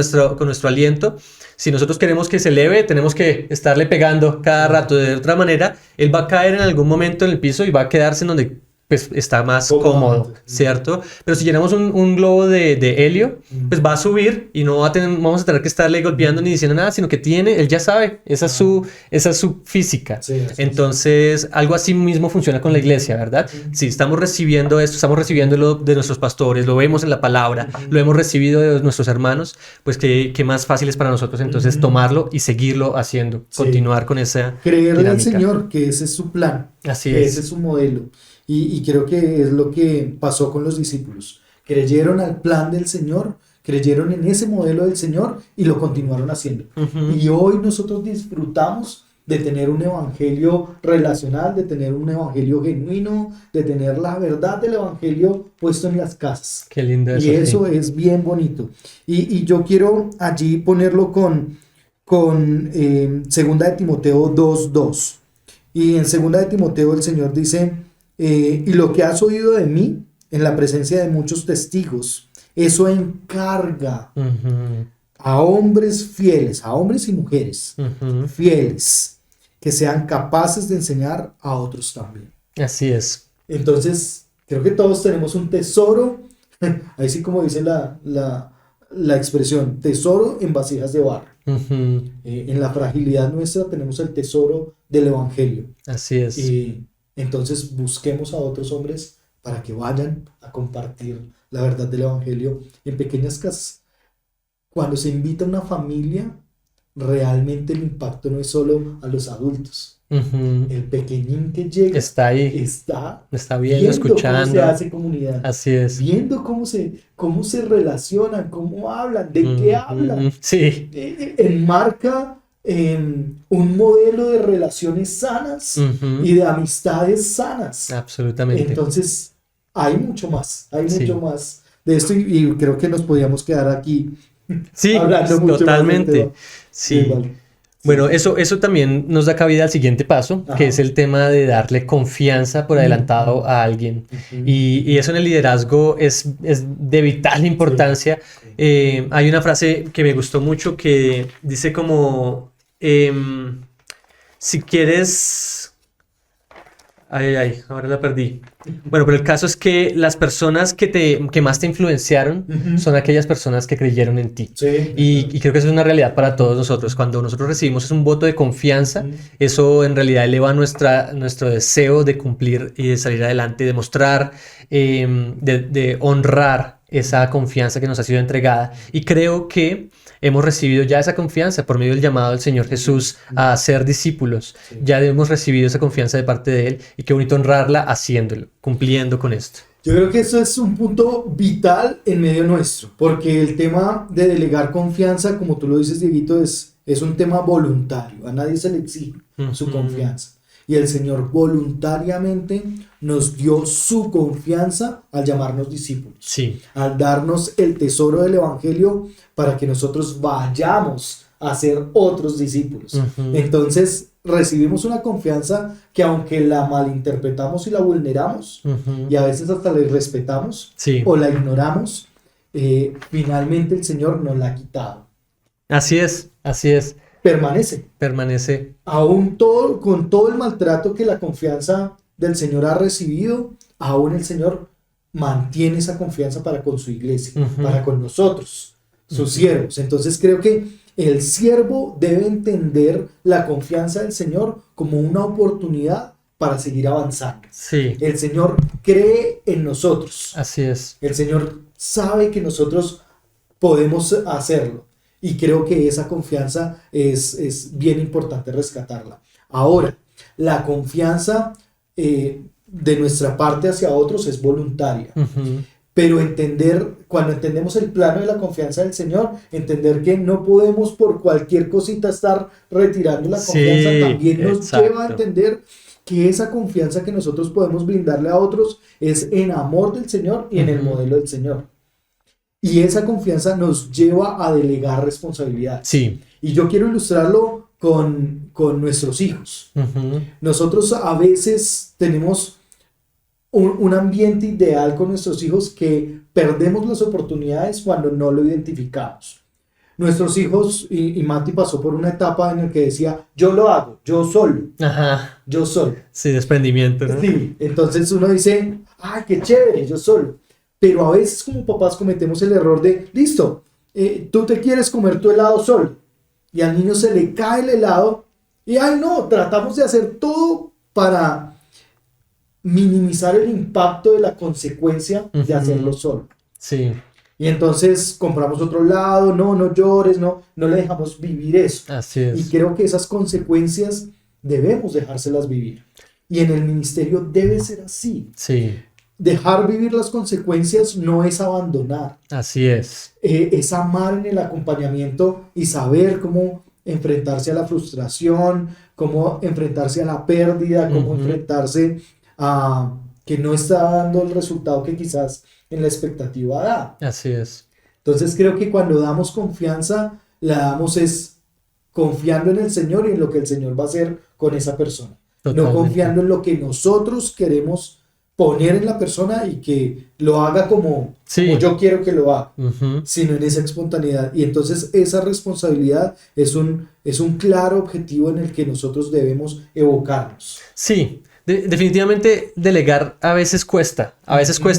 Speaker 2: nuestro aliento. Si nosotros queremos que se eleve, tenemos que estarle pegando cada rato. De otra manera, él va a caer en algún momento en el piso y va a quedarse en donde pues está más cómodo, ¿cierto? Pero si llenamos un globo de helio, pues va a subir y no vamos a tener que estarle golpeando ni diciendo nada, sino que él ya sabe, esa es su física.
Speaker 1: Sí, así es.
Speaker 2: Entonces, algo así mismo funciona con la iglesia, ¿verdad? Si estamos recibiendo esto, estamos recibiéndolo de nuestros pastores, lo vemos en la palabra, lo hemos recibido de nuestros hermanos, pues qué más fácil es para nosotros entonces tomarlo y seguirlo haciendo,
Speaker 1: Sí.
Speaker 2: continuar con esa
Speaker 1: Creerle al
Speaker 2: dinámica.
Speaker 1: Señor que ese es su plan,
Speaker 2: Así
Speaker 1: que
Speaker 2: es.
Speaker 1: ese es su modelo. Y creo que es lo que pasó con los discípulos. Creyeron al plan del Señor, creyeron en ese modelo del Señor y lo continuaron haciendo. Y hoy nosotros disfrutamos de tener un evangelio relacional, de tener un evangelio genuino, de tener la verdad del evangelio puesto en las casas.
Speaker 2: Qué lindo eso.
Speaker 1: Y eso es bien bonito. Y yo quiero allí ponerlo con 2 de Timoteo 2:2. Y en 2 de Timoteo el Señor dice, y lo que has oído de mí en la presencia de muchos testigos, eso encarga a hombres fieles, a hombres y mujeres fieles, que sean capaces de enseñar a otros también.
Speaker 2: Así es.
Speaker 1: Entonces, creo que todos tenemos un tesoro, ahí sí como dice la expresión, tesoro en vasijas de barro. En la fragilidad nuestra tenemos el tesoro del evangelio.
Speaker 2: Así es.
Speaker 1: Y entonces busquemos a otros hombres para que vayan a compartir la verdad del evangelio en pequeñas casas. Cuando se invita a una familia, realmente el impacto no es solo a los adultos. El pequeñín que llega
Speaker 2: Está ahí.
Speaker 1: está
Speaker 2: viendo, escuchando.
Speaker 1: cómo se hace comunidad.
Speaker 2: Así es.
Speaker 1: Viendo cómo se relacionan, cómo hablan, de qué hablan.
Speaker 2: Sí.
Speaker 1: Enmarca un modelo de relaciones sanas y de amistades sanas.
Speaker 2: Absolutamente.
Speaker 1: Entonces, hay mucho más
Speaker 2: Sí.
Speaker 1: de esto y creo que nos podíamos quedar aquí
Speaker 2: Sí,
Speaker 1: hablando mucho más del
Speaker 2: totalmente.
Speaker 1: tema.
Speaker 2: Sí.
Speaker 1: Vale.
Speaker 2: Bueno, eso también nos da cabida al siguiente paso,
Speaker 1: Ajá.
Speaker 2: que es el tema de darle confianza por adelantado a alguien. Y eso en el liderazgo es de vital importancia. Hay una frase que me gustó mucho que dice como, si quieres... ahora la perdí. Bueno, pero el caso es que las personas que más te influenciaron son aquellas personas que creyeron en ti.
Speaker 1: Sí.
Speaker 2: Y creo que eso es una realidad para todos nosotros. Cuando nosotros recibimos un voto de confianza, eso en realidad eleva nuestro deseo de cumplir y de salir adelante, de mostrar, de honrar esa confianza que nos ha sido entregada. Y creo que hemos recibido ya esa confianza por medio del llamado del Señor Jesús a ser discípulos.
Speaker 1: Sí.
Speaker 2: Ya hemos recibido esa confianza de parte de Él y qué bonito honrarla haciéndolo, cumpliendo con esto.
Speaker 1: Yo creo que eso es un punto vital en medio nuestro, porque el tema de delegar confianza, como tú lo dices, Dieguito, es un tema voluntario. A nadie se le exige su confianza. Y el Señor voluntariamente nos dio su confianza al llamarnos discípulos.
Speaker 2: Sí.
Speaker 1: Al darnos el tesoro del Evangelio para que nosotros vayamos a ser otros discípulos. Entonces recibimos una confianza que aunque la malinterpretamos y la vulneramos, y a veces hasta la irrespetamos
Speaker 2: Sí.
Speaker 1: o la ignoramos, finalmente el Señor nos la ha quitado.
Speaker 2: Así es.
Speaker 1: Permanece.
Speaker 2: Permanece.
Speaker 1: Aún con todo el maltrato que la confianza del Señor ha recibido, aún el Señor mantiene esa confianza para con su iglesia, para con nosotros, sus siervos. Entonces creo que el siervo debe entender la confianza del Señor como una oportunidad para seguir avanzando.
Speaker 2: Sí.
Speaker 1: El Señor cree en nosotros.
Speaker 2: Así es.
Speaker 1: El Señor sabe que nosotros podemos hacerlo. Y creo que esa confianza es bien importante rescatarla. Ahora, la confianza de nuestra parte hacia otros es voluntaria. Pero cuando entendemos el plano de la confianza del Señor, entender que no podemos por cualquier cosita estar retirando la confianza, también nos lleva a entender que esa confianza que nosotros podemos brindarle a otros es en amor del Señor y en el modelo del Señor. Y esa confianza nos lleva a delegar responsabilidad.
Speaker 2: Sí.
Speaker 1: Y yo quiero ilustrarlo con nuestros hijos. Nosotros a veces tenemos un ambiente ideal con nuestros hijos que perdemos las oportunidades cuando no lo identificamos. Nuestros hijos, y Mati pasó por una etapa en la que decía, yo lo hago, yo solo. Yo solo.
Speaker 2: Sí, desprendimiento, ¿no?
Speaker 1: Sí, entonces uno dice, ay, qué chévere, yo solo. Pero a veces como papás cometemos el error de, listo, tú te quieres comer tu helado solo. Y al niño se le cae el helado y, ay no, tratamos de hacer todo para minimizar el impacto de la consecuencia de hacerlo solo.
Speaker 2: Sí.
Speaker 1: Y entonces compramos otro lado, no llores, no le dejamos vivir eso.
Speaker 2: Así es.
Speaker 1: Y creo que esas consecuencias debemos dejárselas vivir. Y en el ministerio debe ser así.
Speaker 2: Sí.
Speaker 1: Dejar vivir las consecuencias no es abandonar.
Speaker 2: Así es.
Speaker 1: Es amar en el acompañamiento y saber cómo enfrentarse a la frustración, cómo enfrentarse a la pérdida, cómo enfrentarse a que no está dando el resultado que quizás en la expectativa da.
Speaker 2: Así es.
Speaker 1: Entonces creo que cuando damos confianza, la damos es confiando en el Señor y en lo que el Señor va a hacer con esa persona. Totalmente. No confiando en lo que nosotros queremos poner en la persona y que lo haga como yo quiero que lo haga, sino en esa espontaneidad. Y entonces esa responsabilidad es un claro objetivo en el que nosotros debemos evocarnos.
Speaker 2: Sí. Definitivamente delegar a veces cuesta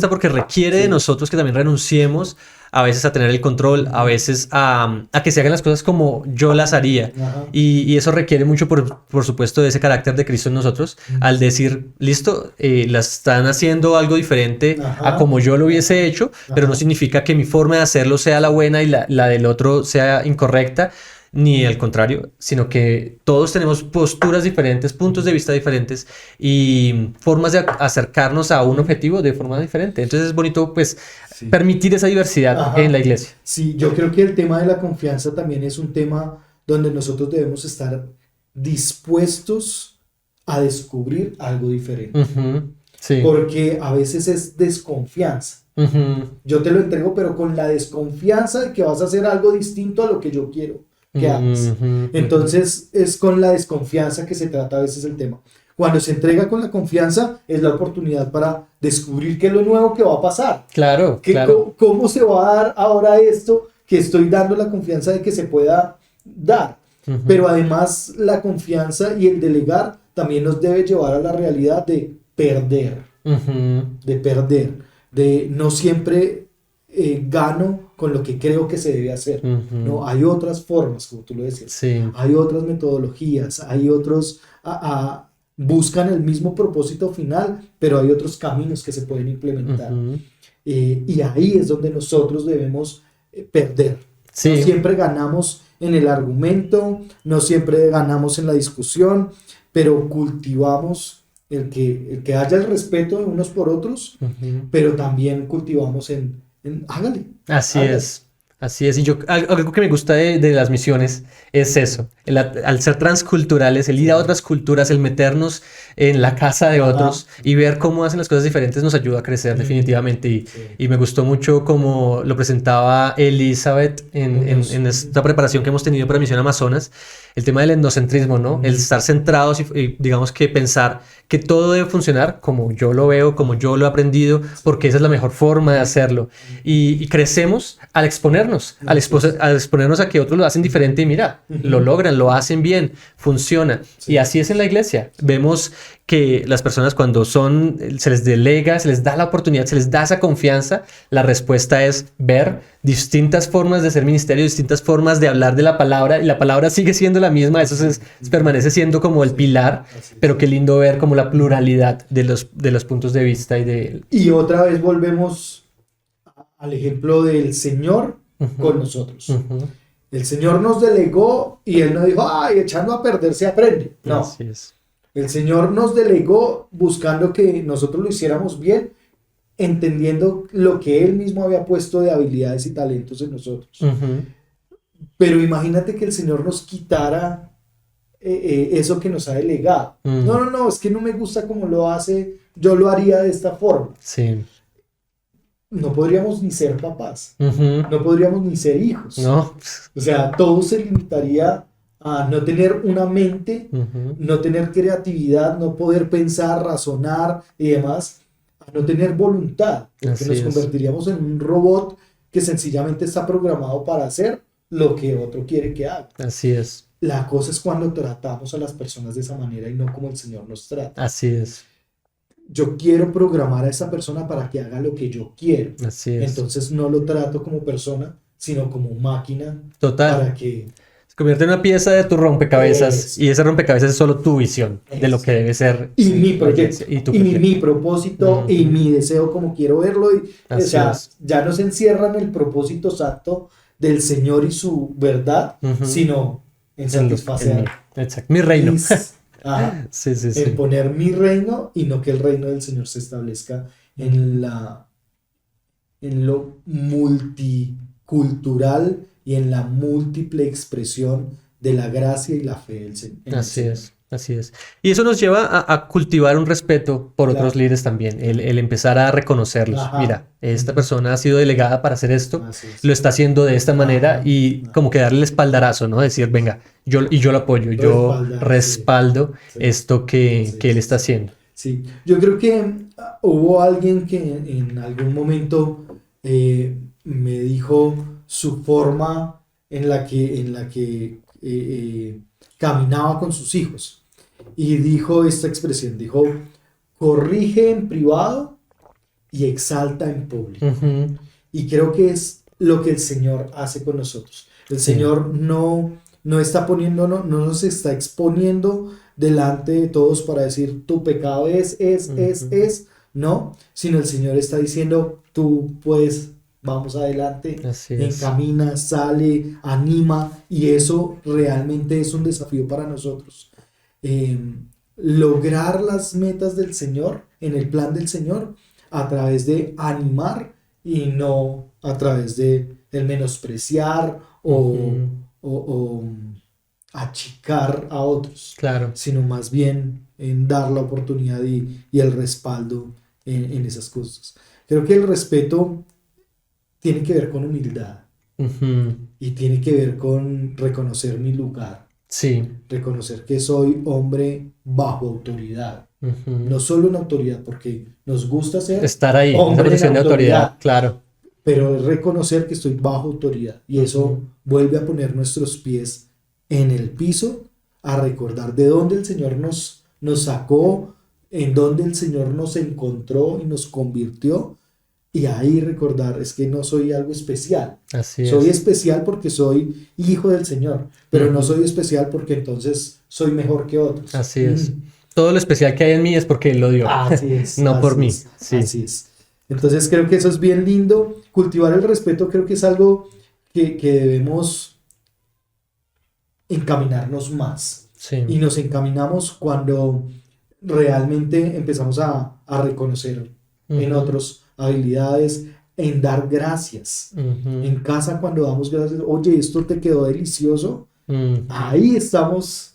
Speaker 2: porque requiere de nosotros que también renunciemos a veces a tener el control, a veces a que se hagan las cosas como yo las haría. Y eso requiere mucho, por supuesto, de ese carácter de Cristo en nosotros, al decir, listo, las están haciendo algo diferente a como yo lo hubiese hecho, pero no significa que mi forma de hacerlo sea la buena y la del otro sea incorrecta, ni al contrario, sino que todos tenemos posturas diferentes, puntos de vista diferentes y formas de acercarnos a un objetivo de forma diferente. Entonces es bonito, pues, permitir esa diversidad en la iglesia.
Speaker 1: Sí, yo creo que el tema de la confianza también es un tema donde nosotros debemos estar dispuestos a descubrir algo diferente.
Speaker 2: Sí.
Speaker 1: Porque a veces es desconfianza. Yo te lo entrego, pero con la desconfianza de que vas a hacer algo distinto a lo que yo quiero que hagas. Entonces es con la desconfianza que se trata a veces el tema. Cuando se entrega con la confianza es la oportunidad para descubrir qué es lo nuevo que va a pasar.
Speaker 2: Claro.
Speaker 1: ¿Cómo se va a dar ahora esto que estoy dando la confianza de que se pueda dar? Pero además la confianza y el delegar también nos debe llevar a la realidad de perder. De no siempre gano con lo que creo que se debe hacer. No, hay otras formas, como tú lo decías.
Speaker 2: Sí.
Speaker 1: Hay otras metodologías, hay otros buscan el mismo propósito final, pero hay otros caminos que se pueden implementar. Y ahí es donde nosotros debemos perder.
Speaker 2: Sí.
Speaker 1: No siempre ganamos en el argumento, no siempre ganamos en la discusión, pero cultivamos el que haya el respeto de unos por otros, pero también cultivamos en hágale.
Speaker 2: Así es. Y algo que me gusta de las misiones es eso. Al ser transculturales, el ir a otras culturas, el meternos en la casa de otros y ver cómo hacen las cosas diferentes nos ayuda a crecer definitivamente. Y me gustó mucho cómo lo presentaba Elizabeth en esta preparación que hemos tenido para Misión Amazonas. El tema del etnocentrismo, ¿no? El estar centrados y digamos que pensar que todo debe funcionar como yo lo veo, como yo lo he aprendido, porque esa es la mejor forma de hacerlo. Y crecemos al exponernos, al exponernos a que otros lo hacen diferente y mira, lo logran, lo hacen bien, funciona. Y así es en la iglesia. Vemos que las personas cuando se les delega, se les da la oportunidad, se les da esa confianza, la respuesta es ver distintas formas de hacer ministerio, distintas formas de hablar de la palabra, y la palabra sigue siendo la misma, eso permanece siendo como el pilar, pero qué lindo ver como la pluralidad de los puntos de vista.
Speaker 1: Y otra vez volvemos al ejemplo del Señor con nosotros. El Señor nos delegó y Él no dijo, ay, echando a perder se aprende. No.
Speaker 2: Así es.
Speaker 1: El Señor nos delegó buscando que nosotros lo hiciéramos bien, entendiendo lo que Él mismo había puesto de habilidades y talentos en nosotros.
Speaker 2: Ujú.
Speaker 1: Pero imagínate que el Señor nos quitara eso que nos ha delegado.
Speaker 2: Mm.
Speaker 1: No, es que no me gusta como lo hace, yo lo haría de esta forma.
Speaker 2: Sí.
Speaker 1: No podríamos ni ser papás,
Speaker 2: Ujú.
Speaker 1: no podríamos ni ser hijos.
Speaker 2: No.
Speaker 1: O sea, todo se limitaría a no tener una mente,
Speaker 2: Ujú.
Speaker 1: no tener creatividad, no poder pensar, razonar y demás, a no tener voluntad, porque
Speaker 2: Así
Speaker 1: nos
Speaker 2: es.
Speaker 1: convertiríamos en un robot que sencillamente está programado para hacer lo que otro quiere que haga.
Speaker 2: Así es.
Speaker 1: La cosa es cuando tratamos a las personas de esa manera y no como el Señor nos trata.
Speaker 2: Así es.
Speaker 1: Yo quiero programar a esa persona para que haga lo que yo quiero.
Speaker 2: Así es.
Speaker 1: Entonces no lo trato como persona, sino como máquina
Speaker 2: Total.
Speaker 1: para que...
Speaker 2: Se convierte en una pieza de tu rompecabezas
Speaker 1: Eso.
Speaker 2: y ese rompecabezas es solo tu visión de lo
Speaker 1: Eso.
Speaker 2: que debe ser.
Speaker 1: Y mi proyecto,
Speaker 2: Y tu
Speaker 1: y
Speaker 2: proyecto.
Speaker 1: mi propósito, y
Speaker 2: Ujú.
Speaker 1: mi deseo como quiero verlo. O
Speaker 2: Así
Speaker 1: sea,
Speaker 2: es.
Speaker 1: ya no se encierra en el propósito santo del Señor y su verdad,
Speaker 2: Ujú.
Speaker 1: sino en
Speaker 2: En lo-
Speaker 1: satisfacer.
Speaker 2: en mi- Exacto. Mi reino.
Speaker 1: Ajá,
Speaker 2: Sí, sí,
Speaker 1: en
Speaker 2: sí.
Speaker 1: poner mi reino y no que el reino del Señor se establezca en lo multicultural y en la múltiple expresión de la gracia y la fe del en el
Speaker 2: Así
Speaker 1: Señor.
Speaker 2: es, así es. Y eso nos lleva a cultivar un respeto por otros
Speaker 1: Claro.
Speaker 2: líderes también, el empezar a reconocerlos.
Speaker 1: Ajá.
Speaker 2: Mira, esta
Speaker 1: Ujú.
Speaker 2: persona ha sido delegada para hacer esto,
Speaker 1: Así es.
Speaker 2: lo está haciendo de esta manera
Speaker 1: Ajá.
Speaker 2: y como que darle el espaldarazo, ¿no? Decir, venga, yo lo apoyo, yo
Speaker 1: Respaldar, sí.
Speaker 2: respaldo
Speaker 1: Sí.
Speaker 2: esto que
Speaker 1: Sí,
Speaker 2: él
Speaker 1: sí,
Speaker 2: está
Speaker 1: sí.
Speaker 2: haciendo.
Speaker 1: Sí, yo creo que hubo alguien que en algún momento me dijo su forma en la que caminaba con sus hijos y dijo esta expresión, dijo, corrige en privado y exalta en público.
Speaker 2: Ujú.
Speaker 1: Y creo que es lo que el Señor hace con nosotros. El
Speaker 2: Sí.
Speaker 1: Señor no está poniendo, no nos está exponiendo delante de todos para decir tu pecado es,
Speaker 2: Ujú.
Speaker 1: no, sino el Señor está diciendo tú puedes, vamos adelante,
Speaker 2: Así es.
Speaker 1: encamina, sale, anima, y eso realmente es un desafío para nosotros. Eh, Lograr las metas del Señor, en el plan del Señor, a través de animar y no a través de el menospreciar
Speaker 2: Ujú.
Speaker 1: o achicar a otros,
Speaker 2: Claro.
Speaker 1: sino más bien en dar la oportunidad y el respaldo en esas cosas. Creo que el respeto tiene que ver con humildad
Speaker 2: Ujú.
Speaker 1: y tiene que ver con reconocer mi lugar,
Speaker 2: Sí.
Speaker 1: reconocer que soy hombre bajo autoridad.
Speaker 2: Ujú.
Speaker 1: No solo en autoridad, porque nos gusta ser
Speaker 2: Estar ahí, en esa
Speaker 1: hombre en
Speaker 2: posición de autoridad,
Speaker 1: autoridad,
Speaker 2: claro.
Speaker 1: pero es reconocer que estoy bajo autoridad. Y eso
Speaker 2: Ujú.
Speaker 1: vuelve a poner nuestros pies en el piso, a recordar de dónde el Señor nos sacó, en dónde el Señor nos encontró y nos convirtió. Y ahí recordar, es que no soy algo especial.
Speaker 2: Así
Speaker 1: Soy
Speaker 2: es.
Speaker 1: especial porque soy hijo del Señor, pero no
Speaker 2: Ujú.
Speaker 1: soy especial porque entonces soy mejor que otros.
Speaker 2: Así es. Todo lo especial que hay en mí es porque él lo dio.
Speaker 1: Así es.
Speaker 2: No
Speaker 1: así
Speaker 2: por mí.
Speaker 1: es,
Speaker 2: Sí.
Speaker 1: Así es. Entonces creo que eso es bien lindo. Cultivar el respeto creo que es algo que debemos encaminarnos más. Y
Speaker 2: Sí.
Speaker 1: nos encaminamos cuando realmente empezamos a reconocer en
Speaker 2: Ujú.
Speaker 1: otros habilidades, en dar gracias.
Speaker 2: Ujú.
Speaker 1: En casa cuando damos gracias, oye, esto te quedó delicioso.
Speaker 2: Ujú.
Speaker 1: Ahí estamos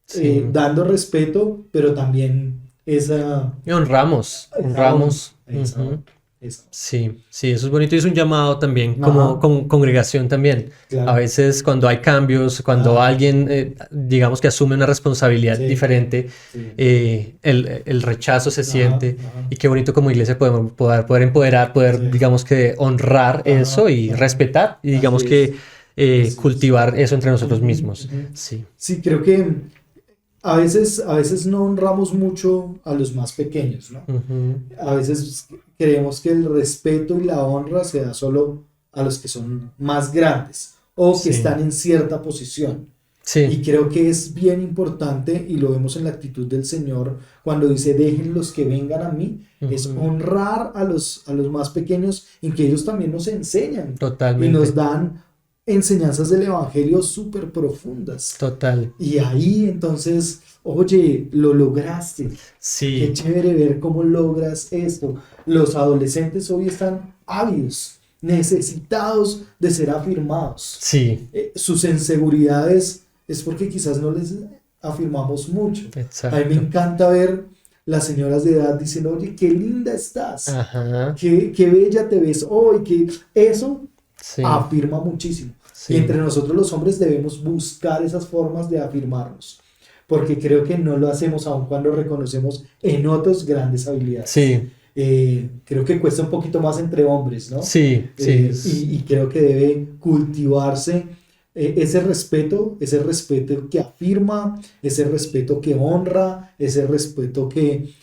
Speaker 2: Sí.
Speaker 1: dando respeto, pero también esa...
Speaker 2: Y honramos. Honramos.
Speaker 1: esa-
Speaker 2: Ujú.
Speaker 1: esa-
Speaker 2: Sí, sí, eso es bonito y es un llamado también, como
Speaker 1: Ajá.
Speaker 2: congregación también.
Speaker 1: Claro.
Speaker 2: A veces cuando hay cambios, cuando
Speaker 1: Ah.
Speaker 2: alguien, digamos que asume una responsabilidad
Speaker 1: Sí.
Speaker 2: diferente,
Speaker 1: Sí.
Speaker 2: el rechazo se
Speaker 1: Ajá,
Speaker 2: siente
Speaker 1: ajá.
Speaker 2: y qué bonito como iglesia podemos poder empoderar, poder,
Speaker 1: Sí.
Speaker 2: digamos que honrar
Speaker 1: Ajá,
Speaker 2: eso y
Speaker 1: ajá.
Speaker 2: respetar y digamos
Speaker 1: Así
Speaker 2: que
Speaker 1: es. Así es.
Speaker 2: cultivar eso entre nosotros
Speaker 1: Ujú,
Speaker 2: mismos.
Speaker 1: ujú.
Speaker 2: Sí,
Speaker 1: Sí, creo que a veces no honramos mucho a los más pequeños, ¿no?
Speaker 2: Ujú.
Speaker 1: A veces creemos que el respeto y la honra se da solo a los que son más grandes o que
Speaker 2: Sí.
Speaker 1: están en cierta posición. Y
Speaker 2: Sí,
Speaker 1: creo que es bien importante, y lo vemos en la actitud del Señor, cuando dice, dejen los que vengan a mí, es
Speaker 2: Ujú.
Speaker 1: honrar a los más pequeños, en que ellos también nos enseñan y
Speaker 2: totalmente.
Speaker 1: nos dan enseñanzas del Evangelio súper profundas.
Speaker 2: Total.
Speaker 1: Y ahí entonces, oye, lo lograste. Qué
Speaker 2: Sí,
Speaker 1: chévere ver cómo logras esto. Los adolescentes hoy están ávidos, necesitados de ser afirmados.
Speaker 2: sí,
Speaker 1: Sus inseguridades es porque quizás no les afirmamos mucho. A mí me
Speaker 2: exacto.
Speaker 1: encanta ver las señoras de edad diciendo, oye, qué linda estás,
Speaker 2: Ajá,
Speaker 1: qué bella te ves hoy, que eso
Speaker 2: sí,
Speaker 1: afirma muchísimo. Y
Speaker 2: sí,
Speaker 1: entre nosotros los hombres debemos buscar esas formas de afirmarnos, porque creo que no lo hacemos aun cuando reconocemos en otros grandes habilidades.
Speaker 2: sí,
Speaker 1: Creo que cuesta un poquito más entre hombres, ¿no?
Speaker 2: sí, sí,
Speaker 1: Y creo que debe cultivarse ese respeto que afirma, ese respeto que honra, ese respeto que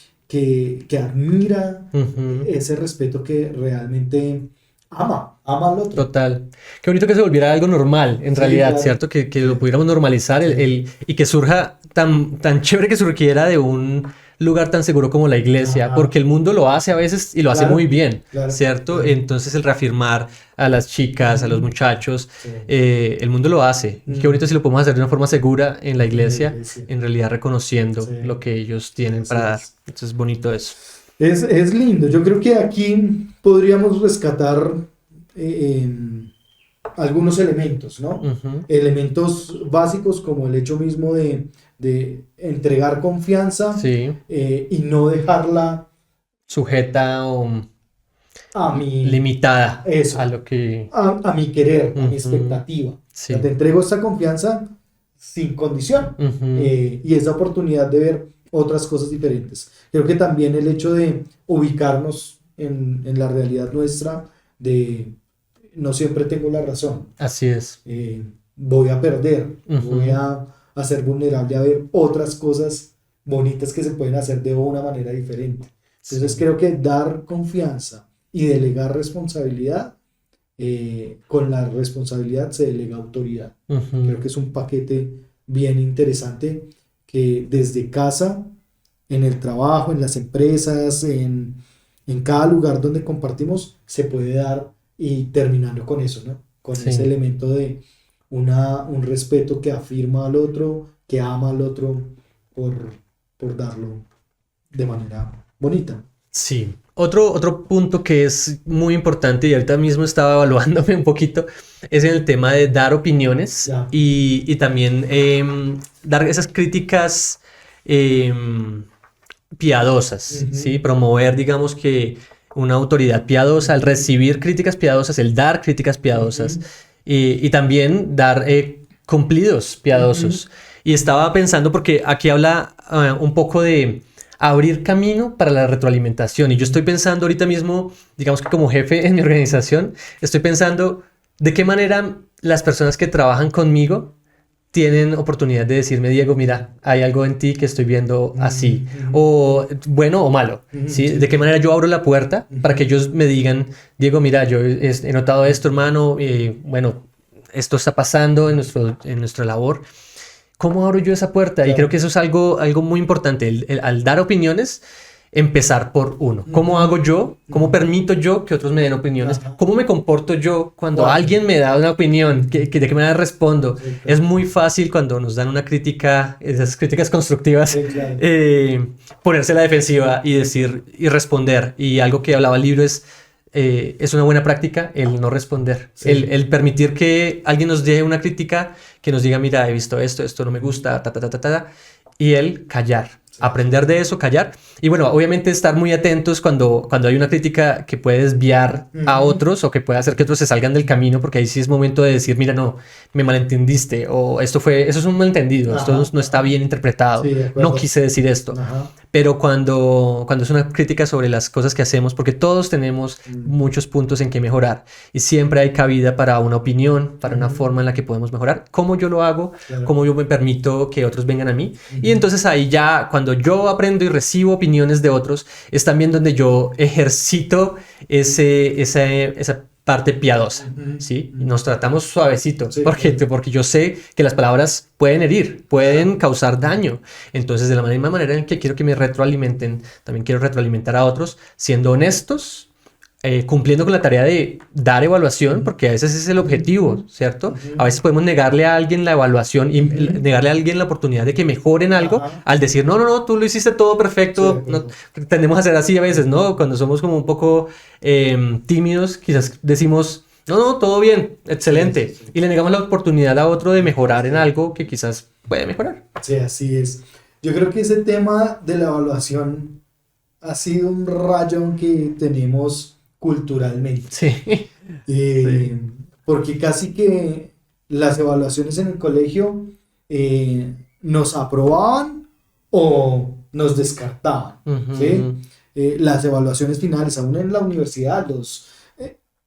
Speaker 1: admira,
Speaker 2: ujú,
Speaker 1: ese respeto que realmente ama al otro.
Speaker 2: total. Qué bonito que se volviera algo normal, en
Speaker 1: Sí,
Speaker 2: realidad,
Speaker 1: claro.
Speaker 2: ¿cierto? Que lo
Speaker 1: Sí,
Speaker 2: pudiéramos normalizar
Speaker 1: sí.
Speaker 2: y que surja tan chévere que surgiera de un lugar tan seguro como la iglesia,
Speaker 1: Ajá.
Speaker 2: porque el mundo lo hace a veces y lo hace muy
Speaker 1: Claro,
Speaker 2: bien,
Speaker 1: claro,
Speaker 2: ¿cierto?
Speaker 1: claro.
Speaker 2: Entonces el reafirmar a las chicas, a los
Speaker 1: Ujú.
Speaker 2: muchachos,
Speaker 1: Sí.
Speaker 2: el mundo lo hace. Y qué
Speaker 1: Mm.
Speaker 2: bonito si lo podemos hacer de una forma segura en la
Speaker 1: En la
Speaker 2: iglesia,
Speaker 1: iglesia.
Speaker 2: en realidad reconociendo
Speaker 1: Sí,
Speaker 2: lo que ellos tienen
Speaker 1: así
Speaker 2: para dar.
Speaker 1: es.
Speaker 2: Entonces es bonito eso.
Speaker 1: Es lindo. Yo creo que aquí podríamos rescatar algunos elementos, ¿no?
Speaker 2: Ujú.
Speaker 1: Elementos básicos como el hecho mismo de entregar confianza
Speaker 2: Sí,
Speaker 1: y no dejarla
Speaker 2: sujeta o
Speaker 1: a mi,
Speaker 2: limitada a
Speaker 1: eso,
Speaker 2: lo que...
Speaker 1: a mi querer, a mi
Speaker 2: Ujú.
Speaker 1: expectativa. O sea, te
Speaker 2: Sí.
Speaker 1: entrego esta confianza sin condición
Speaker 2: Ujú.
Speaker 1: y esa oportunidad de ver otras cosas diferentes. Creo que también el hecho de ubicarnos en la realidad nuestra, de no siempre tengo la razón,
Speaker 2: Así es.
Speaker 1: voy a perder, voy
Speaker 2: Ujú.
Speaker 1: a ser vulnerable a ver otras cosas bonitas que se pueden hacer de una manera diferente. Entonces
Speaker 2: Sí.
Speaker 1: creo que dar confianza y delegar responsabilidad, con la responsabilidad se delega autoridad.
Speaker 2: Ujú.
Speaker 1: Creo que es un paquete bien interesante que desde casa, en el trabajo, en las empresas, en cada lugar donde compartimos, se puede dar y terminando con eso, ¿no? Con ese
Speaker 2: Sí.
Speaker 1: elemento de un respeto que afirma al otro, que ama al otro por, por darlo de manera bonita.
Speaker 2: Sí. Otro punto que es muy importante y ahorita mismo estaba evaluándome un poquito es en el tema de dar opiniones
Speaker 1: Ya.
Speaker 2: y también dar esas críticas em, piadosas, ¿sí?
Speaker 1: Ujú,
Speaker 2: Promover, digamos que una autoridad piadosa, el
Speaker 1: ujú,
Speaker 2: recibir críticas piadosas, el dar críticas piadosas
Speaker 1: ujú,
Speaker 2: y también dar cumplidos
Speaker 1: ujú.
Speaker 2: piadosos. Y estaba pensando, porque aquí habla un poco de abrir camino para la retroalimentación. Y yo estoy pensando ahorita mismo, digamos que como jefe en mi organización, estoy pensando de qué manera las personas que trabajan conmigo tienen oportunidad de decirme, Diego, mira, hay algo en ti que estoy viendo así,
Speaker 1: Ujú,
Speaker 2: o bueno o malo,
Speaker 1: ujú,
Speaker 2: ¿sí?
Speaker 1: sí,
Speaker 2: De qué
Speaker 1: sí.
Speaker 2: manera yo abro la puerta para que
Speaker 1: Ujú,
Speaker 2: ellos me digan, Diego, mira, yo he notado esto, hermano, bueno, esto está pasando en nuestra labor. ¿Cómo abro yo esa puerta? Y creo que
Speaker 1: claro.
Speaker 2: eso es algo muy importante, al dar opiniones, empezar por uno. ¿Cómo
Speaker 1: Ujú,
Speaker 2: hago yo? ¿Cómo
Speaker 1: ujú.
Speaker 2: permito yo que otros me den opiniones?
Speaker 1: Ajá.
Speaker 2: ¿Cómo me comporto yo cuando
Speaker 1: Cuatro.
Speaker 2: alguien me da una opinión? ¿De qué manera respondo?
Speaker 1: Sí,
Speaker 2: Es
Speaker 1: claro.
Speaker 2: muy fácil cuando nos dan una crítica, esas críticas constructivas,
Speaker 1: Sí, claro.
Speaker 2: ponerse a la defensiva y decir y responder. Y algo que hablaba el libro es una buena práctica el no responder,
Speaker 1: Sí.
Speaker 2: el permitir que alguien nos dé una crítica, que nos diga, mira, he visto esto, esto no me gusta, ta, ta, ta, ta, ta, y el callar,
Speaker 1: Sí.
Speaker 2: aprender de eso, callar. Y bueno, obviamente estar muy atentos cuando hay una crítica que puede desviar a
Speaker 1: Ujú.
Speaker 2: otros o que puede hacer que otros se salgan del camino, porque ahí sí es momento de decir, mira, no, me malentendiste, o eso es un malentendido, esto
Speaker 1: Ajá,
Speaker 2: no está
Speaker 1: ajá.
Speaker 2: bien interpretado,
Speaker 1: Sí, de
Speaker 2: no
Speaker 1: acuerdo.
Speaker 2: quise decir esto.
Speaker 1: Ajá.
Speaker 2: Pero cuando es una crítica sobre las cosas que hacemos, porque todos tenemos
Speaker 1: Mm.
Speaker 2: muchos puntos en que mejorar y siempre hay cabida para una opinión, para una
Speaker 1: Ujú.
Speaker 2: forma en la que podemos mejorar, cómo yo lo hago,
Speaker 1: Claro.
Speaker 2: cómo yo me permito que otros vengan a mí. Y
Speaker 1: Ujú.
Speaker 2: entonces ahí ya, cuando yo aprendo y recibo opiniones de otros, es también donde yo ejercito esa parte piadosa.
Speaker 1: Ujú.
Speaker 2: ¿Sí?
Speaker 1: Ujú.
Speaker 2: Nos tratamos suavecito,
Speaker 1: Sí, claro.
Speaker 2: porque yo sé que las palabras pueden herir, pueden
Speaker 1: Claro.
Speaker 2: causar daño. Entonces, de la misma manera en que quiero que me retroalimenten, también quiero retroalimentar a otros, siendo honestos, cumpliendo con la tarea de dar evaluación, porque a veces es el objetivo, ¿cierto? A veces podemos negarle a alguien la evaluación y negarle a alguien la oportunidad de que mejore en algo al decir, no, no, no, tú lo hiciste todo perfecto.
Speaker 1: Sí,
Speaker 2: No, tendemos a ser así a veces, ¿no? Cuando somos como un poco tímidos, quizás decimos, no, no, todo bien, excelente.
Speaker 1: Sí, sí, sí.
Speaker 2: Y le negamos la oportunidad a otro de mejorar en algo que quizás puede mejorar.
Speaker 1: Sí, así es. Yo creo que ese tema de la evaluación ha sido un rayón que tenemos culturalmente.
Speaker 2: Sí.
Speaker 1: Porque casi que las evaluaciones en el colegio nos aprobaban o nos descartaban, ¿sí? Las evaluaciones finales, aún en la universidad,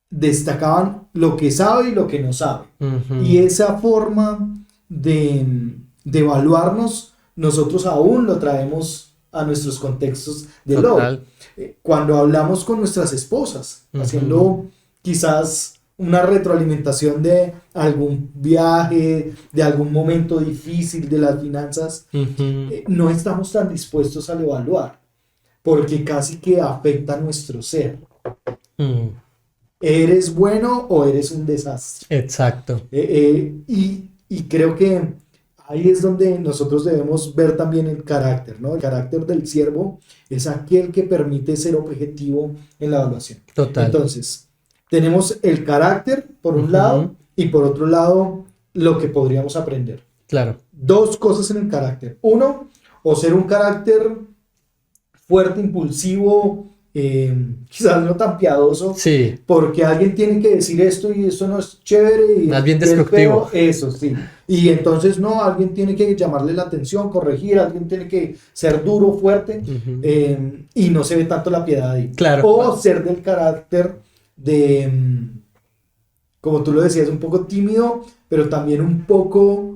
Speaker 1: destacaban lo que sabe y lo que no sabe. Y esa forma de evaluarnos, nosotros aún lo traemos a nuestros contextos de hoy.
Speaker 2: Total.
Speaker 1: Cuando hablamos con nuestras esposas, haciendo quizás una retroalimentación de algún viaje, de algún momento difícil de las finanzas, no estamos tan dispuestos al evaluar, porque casi que afecta nuestro ser. ¿Eres bueno o eres un desastre?
Speaker 2: Exacto.
Speaker 1: Y creo que ahí es donde nosotros debemos ver también el carácter, ¿no? El carácter del siervo es aquel que permite ser objetivo en la evaluación.
Speaker 2: Total.
Speaker 1: Entonces, tenemos el carácter por un lado y por otro lado lo que podríamos aprender.
Speaker 2: Claro.
Speaker 1: Dos cosas en el carácter. Uno, o ser un carácter fuerte, impulsivo, quizás no tan piadoso,
Speaker 2: Sí.
Speaker 1: porque alguien tiene que decir esto y esto no es chévere y
Speaker 2: Más bien
Speaker 1: y es
Speaker 2: destructivo.
Speaker 1: feo, eso sí, y entonces no, alguien tiene que llamarle la atención, corregir, alguien tiene que ser duro, fuerte, y no se ve tanto la piedad ahí.
Speaker 2: Claro.
Speaker 1: O ser del carácter de, como tú lo decías, un poco tímido, pero también un poco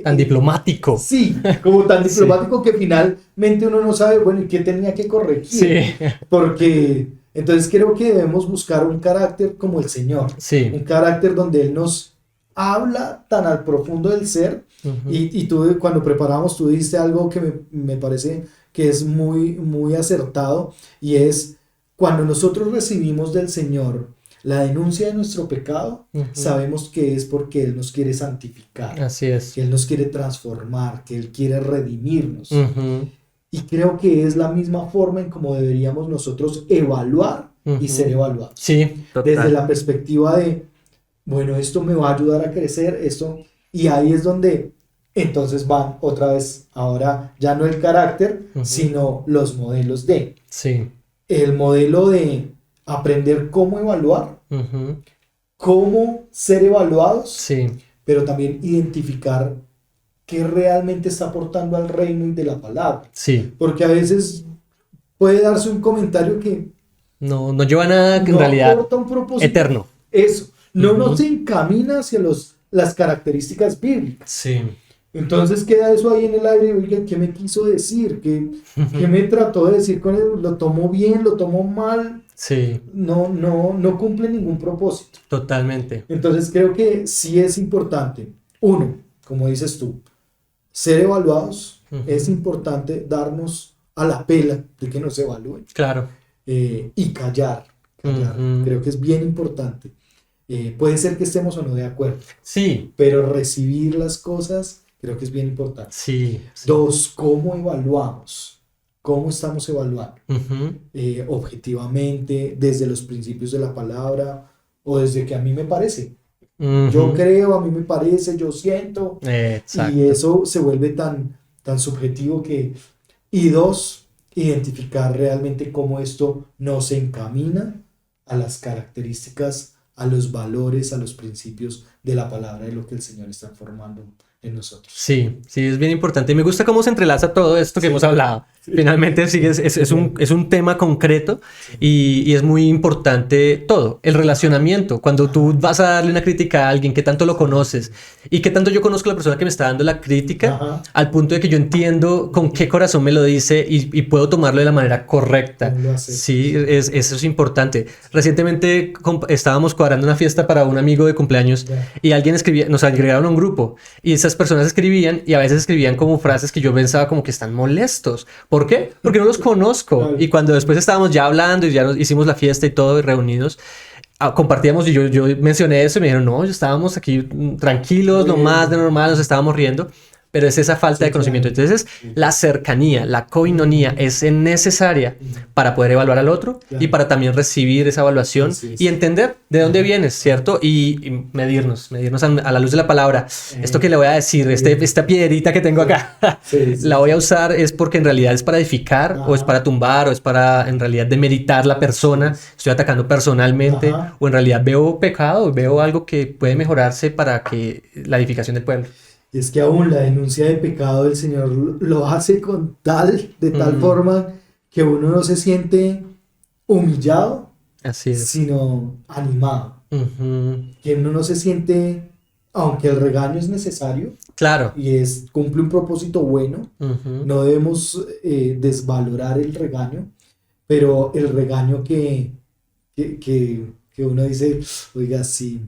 Speaker 2: Tan diplomático.
Speaker 1: sí, como tan
Speaker 2: Sí.
Speaker 1: diplomático que finalmente uno no sabe, bueno, ¿y qué tenía que corregir?
Speaker 2: Sí.
Speaker 1: Porque entonces creo que debemos buscar un carácter como el Señor,
Speaker 2: Sí.
Speaker 1: un carácter donde Él nos habla tan al profundo del ser. Y tú cuando preparamos tú dijiste algo que me parece que es muy, muy acertado, y es cuando nosotros recibimos del Señor la denuncia de nuestro pecado, sabemos que es porque Él nos quiere santificar,
Speaker 2: Así es.
Speaker 1: que Él nos quiere transformar, que Él quiere redimirnos. Y creo que es la misma forma en cómo deberíamos nosotros evaluar y ser evaluados.
Speaker 2: Sí,
Speaker 1: Desde
Speaker 2: total.
Speaker 1: la perspectiva de, bueno, esto me va a ayudar a crecer, esto, y ahí es donde entonces van otra vez, ahora ya no el carácter, sino los modelos de,
Speaker 2: Sí.
Speaker 1: el modelo de aprender cómo evaluar, cómo ser evaluados,
Speaker 2: Sí.
Speaker 1: pero también identificar qué realmente está aportando al reino y de la palabra.
Speaker 2: Sí.
Speaker 1: Porque a veces puede darse un comentario que
Speaker 2: No, no lleva nada que en
Speaker 1: no
Speaker 2: realidad
Speaker 1: aporta un propósito.
Speaker 2: eterno.
Speaker 1: Eso, no nos encamina hacia las características bíblicas.
Speaker 2: Sí.
Speaker 1: Entonces queda eso ahí en el aire. Oiga, ¿qué me quiso decir? ¿Qué me trató de decir con él? ¿Lo tomó bien? ¿Lo tomó mal?
Speaker 2: Sí.
Speaker 1: No cumple ningún propósito.
Speaker 2: Totalmente.
Speaker 1: Entonces creo que sí es importante, uno, como dices tú, ser evaluados. Es importante darnos a la pela de que nos evalúen,
Speaker 2: Claro.
Speaker 1: y callar. Creo que es bien importante. Puede ser que estemos o no de acuerdo,
Speaker 2: Sí.
Speaker 1: pero recibir las cosas creo que es bien importante.
Speaker 2: Sí. Sí.
Speaker 1: Dos, ¿cómo evaluamos? ¿Cómo estamos evaluando?
Speaker 2: Ujú.
Speaker 1: Objetivamente, desde los principios de la palabra o desde que a mí me parece.
Speaker 2: Ujú.
Speaker 1: Yo creo, a mí me parece, yo siento,
Speaker 2: Exacto.
Speaker 1: y eso se vuelve tan subjetivo que... Y dos, identificar realmente cómo esto nos encamina a las características, a los valores, a los principios de la palabra, de lo que el Señor está formando en nosotros.
Speaker 2: Sí, sí, es bien importante. Y me gusta cómo se entrelaza todo esto que hemos hablado. Finalmente, sí, es un tema concreto y es muy importante todo. El relacionamiento. Cuando tú vas a darle una crítica a alguien, que tanto lo conoces y que tanto yo conozco a la persona que me está dando la crítica, al punto de que yo entiendo con qué corazón me lo dice y puedo tomarlo de la manera correcta. Sí, eso es importante. Recientemente estábamos cuadrando una fiesta para un amigo de cumpleaños y alguien escribía, nos agregaron a un grupo y esas personas escribían y a veces escribían como frases que yo pensaba como que están molestos ¿Por qué? Porque no los conozco.
Speaker 1: Claro.
Speaker 2: Y cuando después estábamos ya hablando y ya nos hicimos la fiesta y todo y reunidos, compartíamos y yo mencioné eso y me dijeron, no, yo estábamos aquí tranquilos, lo
Speaker 1: Bien.
Speaker 2: más de normal, nos estábamos riendo. Pero es esa falta
Speaker 1: Sí,
Speaker 2: de conocimiento.
Speaker 1: claro.
Speaker 2: Entonces, la cercanía, la koinonía es necesaria para poder evaluar al otro
Speaker 1: Claro.
Speaker 2: y para también recibir esa evaluación
Speaker 1: Así es.
Speaker 2: y entender de dónde vienes, ¿cierto? Y medirnos a la luz de la palabra. Esto que le voy a decir, esta piedrita que tengo acá,
Speaker 1: Sí, sí.
Speaker 2: la voy a usar es porque en realidad es para edificar o es
Speaker 1: Ajá.
Speaker 2: para tumbar o es para en realidad demeritar la persona. Estoy atacando personalmente
Speaker 1: Ajá.
Speaker 2: o en realidad veo pecado, veo algo que puede mejorarse para que la edificación del pueblo.
Speaker 1: Y es que aún la denuncia de pecado del Señor lo hace de tal forma que uno no se siente humillado,
Speaker 2: Así es.
Speaker 1: sino animado.
Speaker 2: Ujú.
Speaker 1: Que uno no se siente, aunque el regaño es necesario
Speaker 2: Claro.
Speaker 1: y cumple un propósito bueno,
Speaker 2: Ujú.
Speaker 1: no debemos desvalorar el regaño, pero el regaño que uno dice, oiga, sí,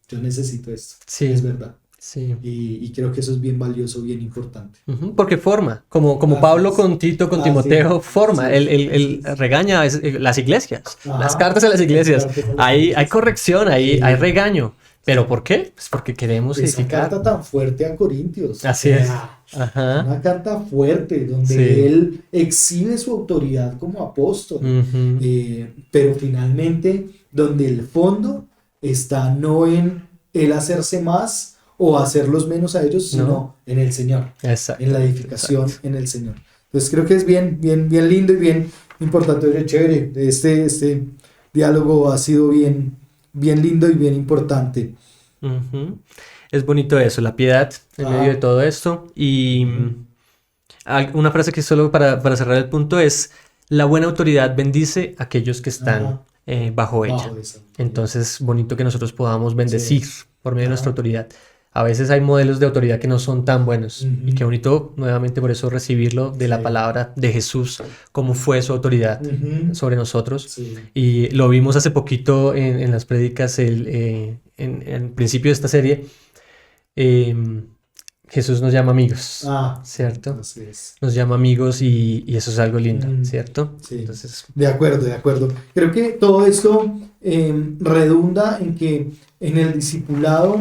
Speaker 1: yo necesito esto,
Speaker 2: Sí.
Speaker 1: es verdad.
Speaker 2: Sí.
Speaker 1: Y creo que eso es bien valioso, bien importante.
Speaker 2: Ujú. Porque forma, como
Speaker 1: Así
Speaker 2: Pablo
Speaker 1: es.
Speaker 2: con Tito, con
Speaker 1: Así
Speaker 2: Timoteo,
Speaker 1: es.
Speaker 2: forma.
Speaker 1: Sí,
Speaker 2: Él
Speaker 1: así es.
Speaker 2: regaña las iglesias,
Speaker 1: Ajá.
Speaker 2: las cartas a las iglesias.
Speaker 1: Las cartas a las
Speaker 2: Hay
Speaker 1: iglesias.
Speaker 2: corrección,
Speaker 1: Sí.
Speaker 2: hay regaño. ¿Pero por qué? Pues porque queremos
Speaker 1: Esa
Speaker 2: edificar.
Speaker 1: carta tan fuerte a Corintios.
Speaker 2: Así
Speaker 1: o
Speaker 2: es.
Speaker 1: sea,
Speaker 2: Ajá.
Speaker 1: una carta fuerte donde
Speaker 2: Sí.
Speaker 1: él exhibe su autoridad como apóstol,
Speaker 2: Ujú.
Speaker 1: pero finalmente donde el fondo está no en él hacerse más o hacerlos menos a ellos, sino
Speaker 2: No.
Speaker 1: en el Señor,
Speaker 2: Exacto.
Speaker 1: en la edificación
Speaker 2: Exacto.
Speaker 1: en el Señor. Entonces creo que es bien lindo y bien importante, oye, chévere. Este diálogo ha sido bien lindo y bien importante.
Speaker 2: Ujú. Es bonito eso, la piedad en
Speaker 1: Ajá.
Speaker 2: medio de todo esto. Y una frase que solo para cerrar el punto es, la buena autoridad bendice a aquellos que están
Speaker 1: Ajá.
Speaker 2: bajo ella.
Speaker 1: Bajo esa.
Speaker 2: Entonces, bonito que nosotros podamos bendecir por medio de nuestra
Speaker 1: Ajá.
Speaker 2: autoridad. A veces hay modelos de autoridad que no son tan buenos.
Speaker 1: Ujú.
Speaker 2: Y qué bonito, nuevamente, por eso recibirlo de la
Speaker 1: Sí.
Speaker 2: palabra de Jesús, cómo fue su autoridad
Speaker 1: Ujú.
Speaker 2: sobre nosotros.
Speaker 1: Sí.
Speaker 2: Y lo vimos hace poquito en las prédicas, en el principio de esta serie. Jesús nos llama amigos, ¿cierto?
Speaker 1: Así es.
Speaker 2: Nos llama amigos y eso es algo lindo, ¿cierto?
Speaker 1: Sí.
Speaker 2: Entonces,
Speaker 1: De acuerdo. Creo que todo esto redunda en que en el discipulado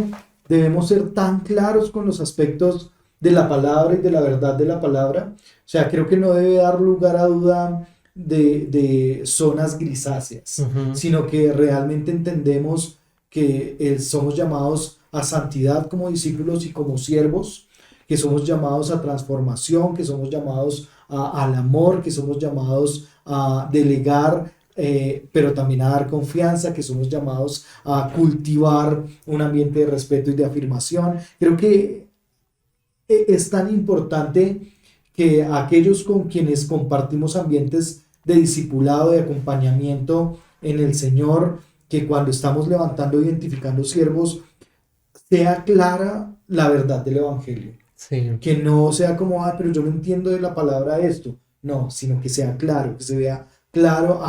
Speaker 1: debemos ser tan claros con los aspectos de la palabra y de la verdad de la palabra. O sea, creo que no debe dar lugar a duda de zonas grisáceas,
Speaker 2: ujú,
Speaker 1: sino que realmente entendemos que somos llamados a santidad como discípulos y como siervos, que somos llamados a transformación, que somos llamados al amor, que somos llamados a delegar, pero también a dar confianza, que somos llamados a cultivar un ambiente de respeto y de afirmación. Creo que es tan importante que aquellos con quienes compartimos ambientes de discipulado, de acompañamiento en el Señor, que cuando estamos levantando, identificando siervos, sea clara la verdad del Evangelio.
Speaker 2: sí,
Speaker 1: Que no sea como, pero yo no entiendo de la palabra esto. No, sino que sea claro, que se vea claro,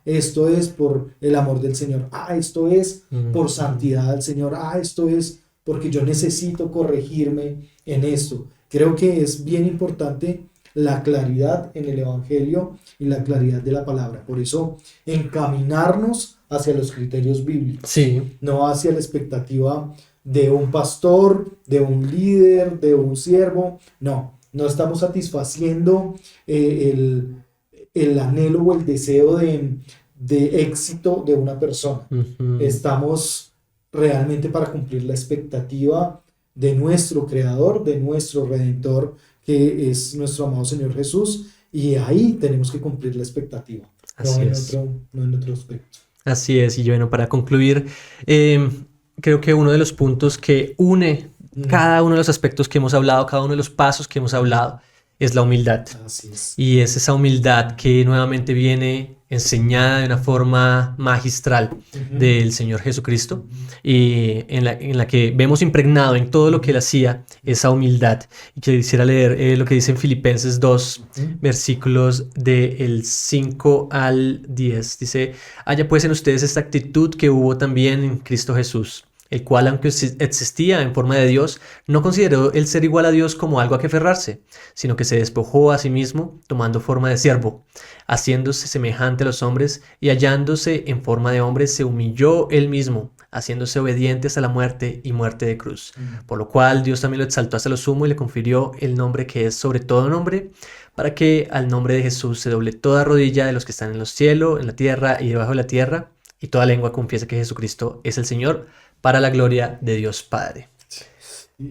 Speaker 1: esto es por el amor del Señor. Esto es por santidad del Señor. Esto es porque yo necesito corregirme en esto. Creo que es bien importante la claridad en el Evangelio y la claridad de la palabra. Por eso, encaminarnos hacia los criterios bíblicos,
Speaker 2: sí,
Speaker 1: no hacia la expectativa de un pastor, de un líder, de un siervo. No estamos satisfaciendo el anhelo o el deseo de éxito de una persona.
Speaker 2: ujú,
Speaker 1: Estamos realmente para cumplir la expectativa de nuestro Creador, de nuestro Redentor, que es nuestro amado Señor Jesús, y ahí tenemos que cumplir la expectativa,
Speaker 2: así es.
Speaker 1: no en otro aspecto.
Speaker 2: Así es, y bueno, para concluir, creo que uno de los puntos que une cada uno de los aspectos que hemos hablado, cada uno de los pasos que hemos hablado, es la humildad.
Speaker 1: Así es.
Speaker 2: Y es esa humildad que nuevamente viene enseñada de una forma magistral del Señor Jesucristo y en la que vemos impregnado en todo lo que Él hacía esa humildad. Y quisiera leer lo que dice en Filipenses 2, versículos del 5 al 10. Dice, haya pues en ustedes esta actitud que hubo también en Cristo Jesús, el cual, aunque existía en forma de Dios, no consideró el ser igual a Dios como algo a que aferrarse, sino que se despojó a sí mismo, tomando forma de siervo, haciéndose semejante a los hombres, y hallándose en forma de hombre, se humilló él mismo, haciéndose obediente hasta la muerte y muerte de cruz. Por lo cual Dios también lo exaltó hasta lo sumo y le confirió el nombre que es sobre todo nombre, para que al nombre de Jesús se doble toda rodilla de los que están en los cielos, en la tierra y debajo de la tierra, y toda lengua confiese que Jesucristo es el Señor, para la gloria de Dios Padre.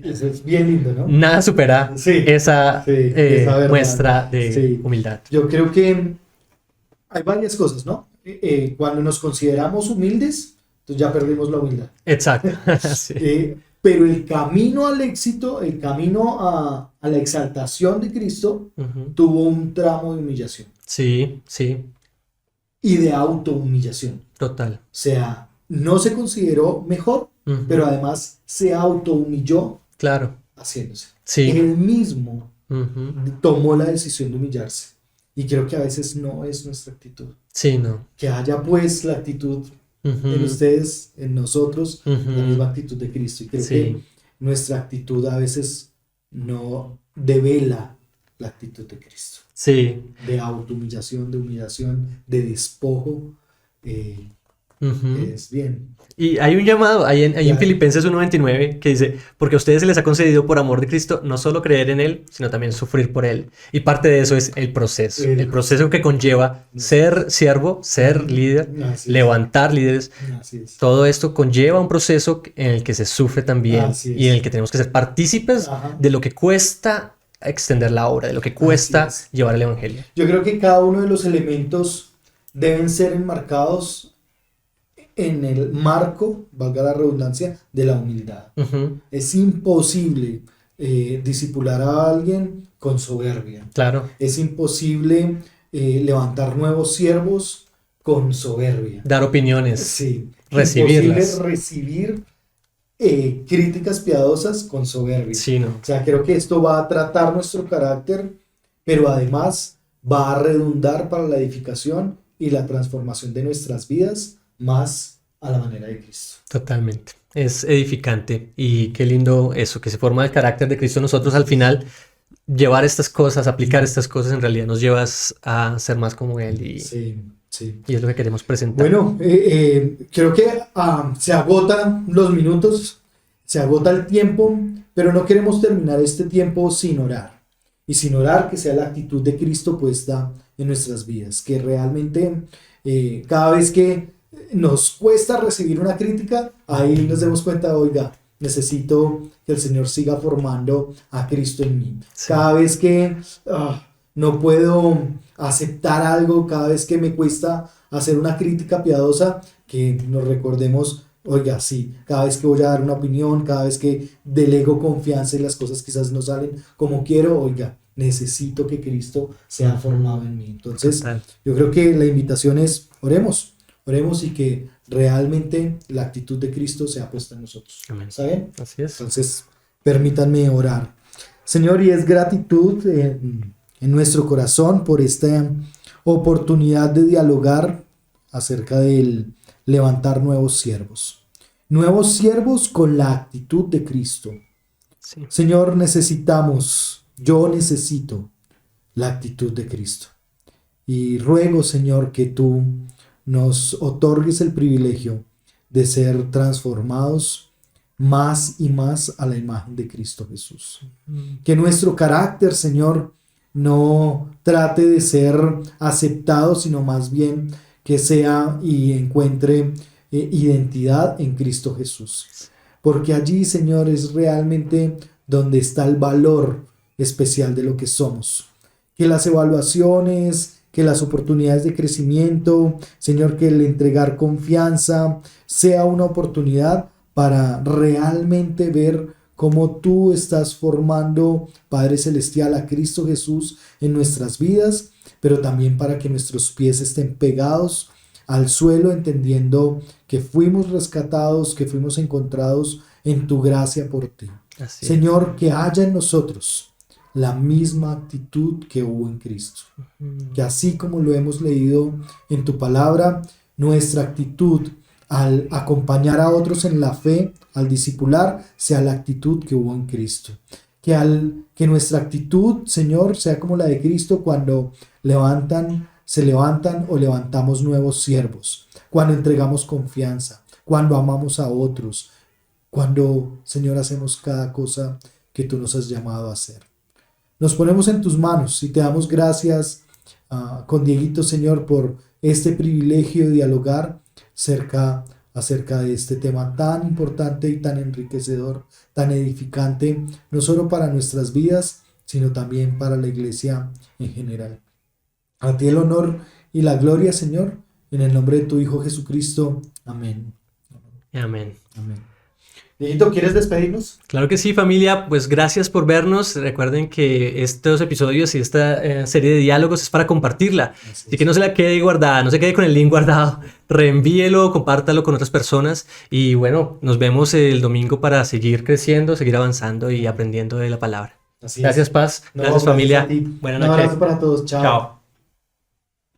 Speaker 1: Eso es bien lindo, ¿no?
Speaker 2: Nada supera
Speaker 1: Sí,
Speaker 2: esa
Speaker 1: esa verdad.
Speaker 2: muestra de
Speaker 1: Sí.
Speaker 2: humildad.
Speaker 1: Yo creo que hay varias cosas, ¿no? Cuando nos consideramos humildes, entonces ya perdimos la humildad.
Speaker 2: Exacto. Sí.
Speaker 1: Pero el camino al éxito, el camino a la exaltación de Cristo,
Speaker 2: Ujú.
Speaker 1: tuvo un tramo de humillación
Speaker 2: Sí, sí,
Speaker 1: y de autohumillación.
Speaker 2: total.
Speaker 1: O sea, no se consideró mejor,
Speaker 2: Ujú.
Speaker 1: pero además se autohumilló
Speaker 2: Claro,
Speaker 1: haciéndose.
Speaker 2: sí.
Speaker 1: Él mismo
Speaker 2: Ujú.
Speaker 1: tomó la decisión de humillarse. Y creo que a veces no es nuestra actitud.
Speaker 2: Sí, no.
Speaker 1: Que haya pues la actitud
Speaker 2: Ujú.
Speaker 1: en ustedes, en nosotros,
Speaker 2: Ujú.
Speaker 1: la misma actitud de Cristo. Y creo
Speaker 2: Sí.
Speaker 1: que nuestra actitud a veces no devela la actitud de Cristo.
Speaker 2: Sí.
Speaker 1: De autohumillación, de humillación, de despojo.
Speaker 2: Ujú.
Speaker 1: Es bien.
Speaker 2: Y hay un llamado ahí en
Speaker 1: Claro.
Speaker 2: Filipenses 1:29 que dice, porque a ustedes se les ha concedido por amor de Cristo no solo creer en Él, sino también sufrir por Él. Y parte de eso es el proceso. El proceso que conlleva ser siervo, ser líder,
Speaker 1: Así es.
Speaker 2: levantar líderes.
Speaker 1: Así es.
Speaker 2: Todo esto conlleva un proceso en el que se sufre también
Speaker 1: Así es.
Speaker 2: y en el que tenemos que ser partícipes
Speaker 1: Ajá.
Speaker 2: de lo que cuesta extender la obra, de lo que cuesta
Speaker 1: Así es.
Speaker 2: llevar el evangelio.
Speaker 1: Yo creo que cada uno de los elementos deben ser enmarcados en el marco, valga la redundancia, de la humildad.
Speaker 2: Ujú.
Speaker 1: Es imposible discipular a alguien con soberbia.
Speaker 2: Claro,
Speaker 1: Es imposible levantar nuevos siervos con soberbia.
Speaker 2: dar opiniones,
Speaker 1: Sí.
Speaker 2: recibirlas.
Speaker 1: Imposible recibir críticas piadosas con soberbia.
Speaker 2: Sí, no.
Speaker 1: O sea, creo que esto va a tratar nuestro carácter, pero además va a redundar para la edificación y la transformación de nuestras vidas más a la manera de Cristo.
Speaker 2: Totalmente. Es edificante y qué lindo eso, que se forma el carácter de Cristo en nosotros al final. Llevar estas cosas, aplicar estas cosas en realidad nos llevas a ser más como Él
Speaker 1: Sí, sí.
Speaker 2: y es lo que queremos presentar.
Speaker 1: Bueno, creo que se agotan los minutos, se agota el tiempo, pero no queremos terminar este tiempo sin orar. Y sin orar que sea la actitud de Cristo puesta en nuestras vidas, que realmente cada vez que nos cuesta recibir una crítica, ahí nos demos cuenta, oiga, necesito que el Señor siga formando a Cristo en mí.
Speaker 2: Sí.
Speaker 1: Cada vez que no puedo aceptar algo, cada vez que me cuesta hacer una crítica piadosa, que nos recordemos, oiga, sí, cada vez que voy a dar una opinión, cada vez que delego confianza y las cosas quizás no salen como quiero, oiga, necesito que Cristo sea formado en mí. Entonces,
Speaker 2: Total.
Speaker 1: yo creo que la invitación es, oremos y que realmente la actitud de Cristo sea puesta en nosotros.
Speaker 2: Amén.
Speaker 1: ¿Está bien?
Speaker 2: Así es.
Speaker 1: Entonces, permítanme orar. Señor, y es gratitud en nuestro corazón por esta oportunidad de dialogar acerca del levantar nuevos siervos. Nuevos siervos con la actitud de Cristo.
Speaker 2: Sí.
Speaker 1: Señor, yo necesito la actitud de Cristo. Y ruego, Señor, que tú nos otorgues el privilegio de ser transformados más y más a la imagen de Cristo Jesús. Que nuestro carácter, Señor, no trate de ser aceptado, sino más bien que sea y encuentre identidad en Cristo Jesús. Porque allí, Señor, es realmente donde está el valor especial de lo que somos. Que las evaluaciones, que las oportunidades de crecimiento, Señor, que el entregar confianza sea una oportunidad para realmente ver cómo tú estás formando, Padre Celestial, a Cristo Jesús en nuestras vidas, pero también para que nuestros pies estén pegados al suelo, entendiendo que fuimos rescatados, que fuimos encontrados en tu gracia por ti.
Speaker 2: Así
Speaker 1: Señor, que haya en nosotros la misma actitud que hubo en Cristo. Que así como lo hemos leído en tu palabra, nuestra actitud al acompañar a otros en la fe, al discipular, sea la actitud que hubo en Cristo. Que nuestra actitud, Señor, sea como la de Cristo cuando se levantan o levantamos nuevos siervos, cuando entregamos confianza, cuando amamos a otros, cuando, Señor, hacemos cada cosa que tú nos has llamado a hacer. Nos ponemos en tus manos y te damos gracias con Dieguito, Señor, por este privilegio de dialogar acerca de este tema tan importante y tan enriquecedor, tan edificante, no solo para nuestras vidas, sino también para la iglesia en general. A ti el honor y la gloria, Señor, en el nombre de tu Hijo Jesucristo. Amén.
Speaker 2: Amén.
Speaker 1: Amén. Dieguito, ¿quieres despedirnos?
Speaker 2: Claro que sí, familia, pues gracias por vernos. Recuerden que estos episodios y esta serie de diálogos es para compartirla. Así que no se la quede guardada, no se quede con el link guardado. Reenvíelo, compártalo con otras personas. Y bueno, nos vemos el domingo para seguir creciendo, seguir avanzando y aprendiendo de la palabra. Gracias, Paz. Gracias, familia.
Speaker 1: Gracias a ti.
Speaker 2: Buenas
Speaker 1: Un
Speaker 2: noches.
Speaker 1: abrazo para todos. Chao.
Speaker 2: Chao.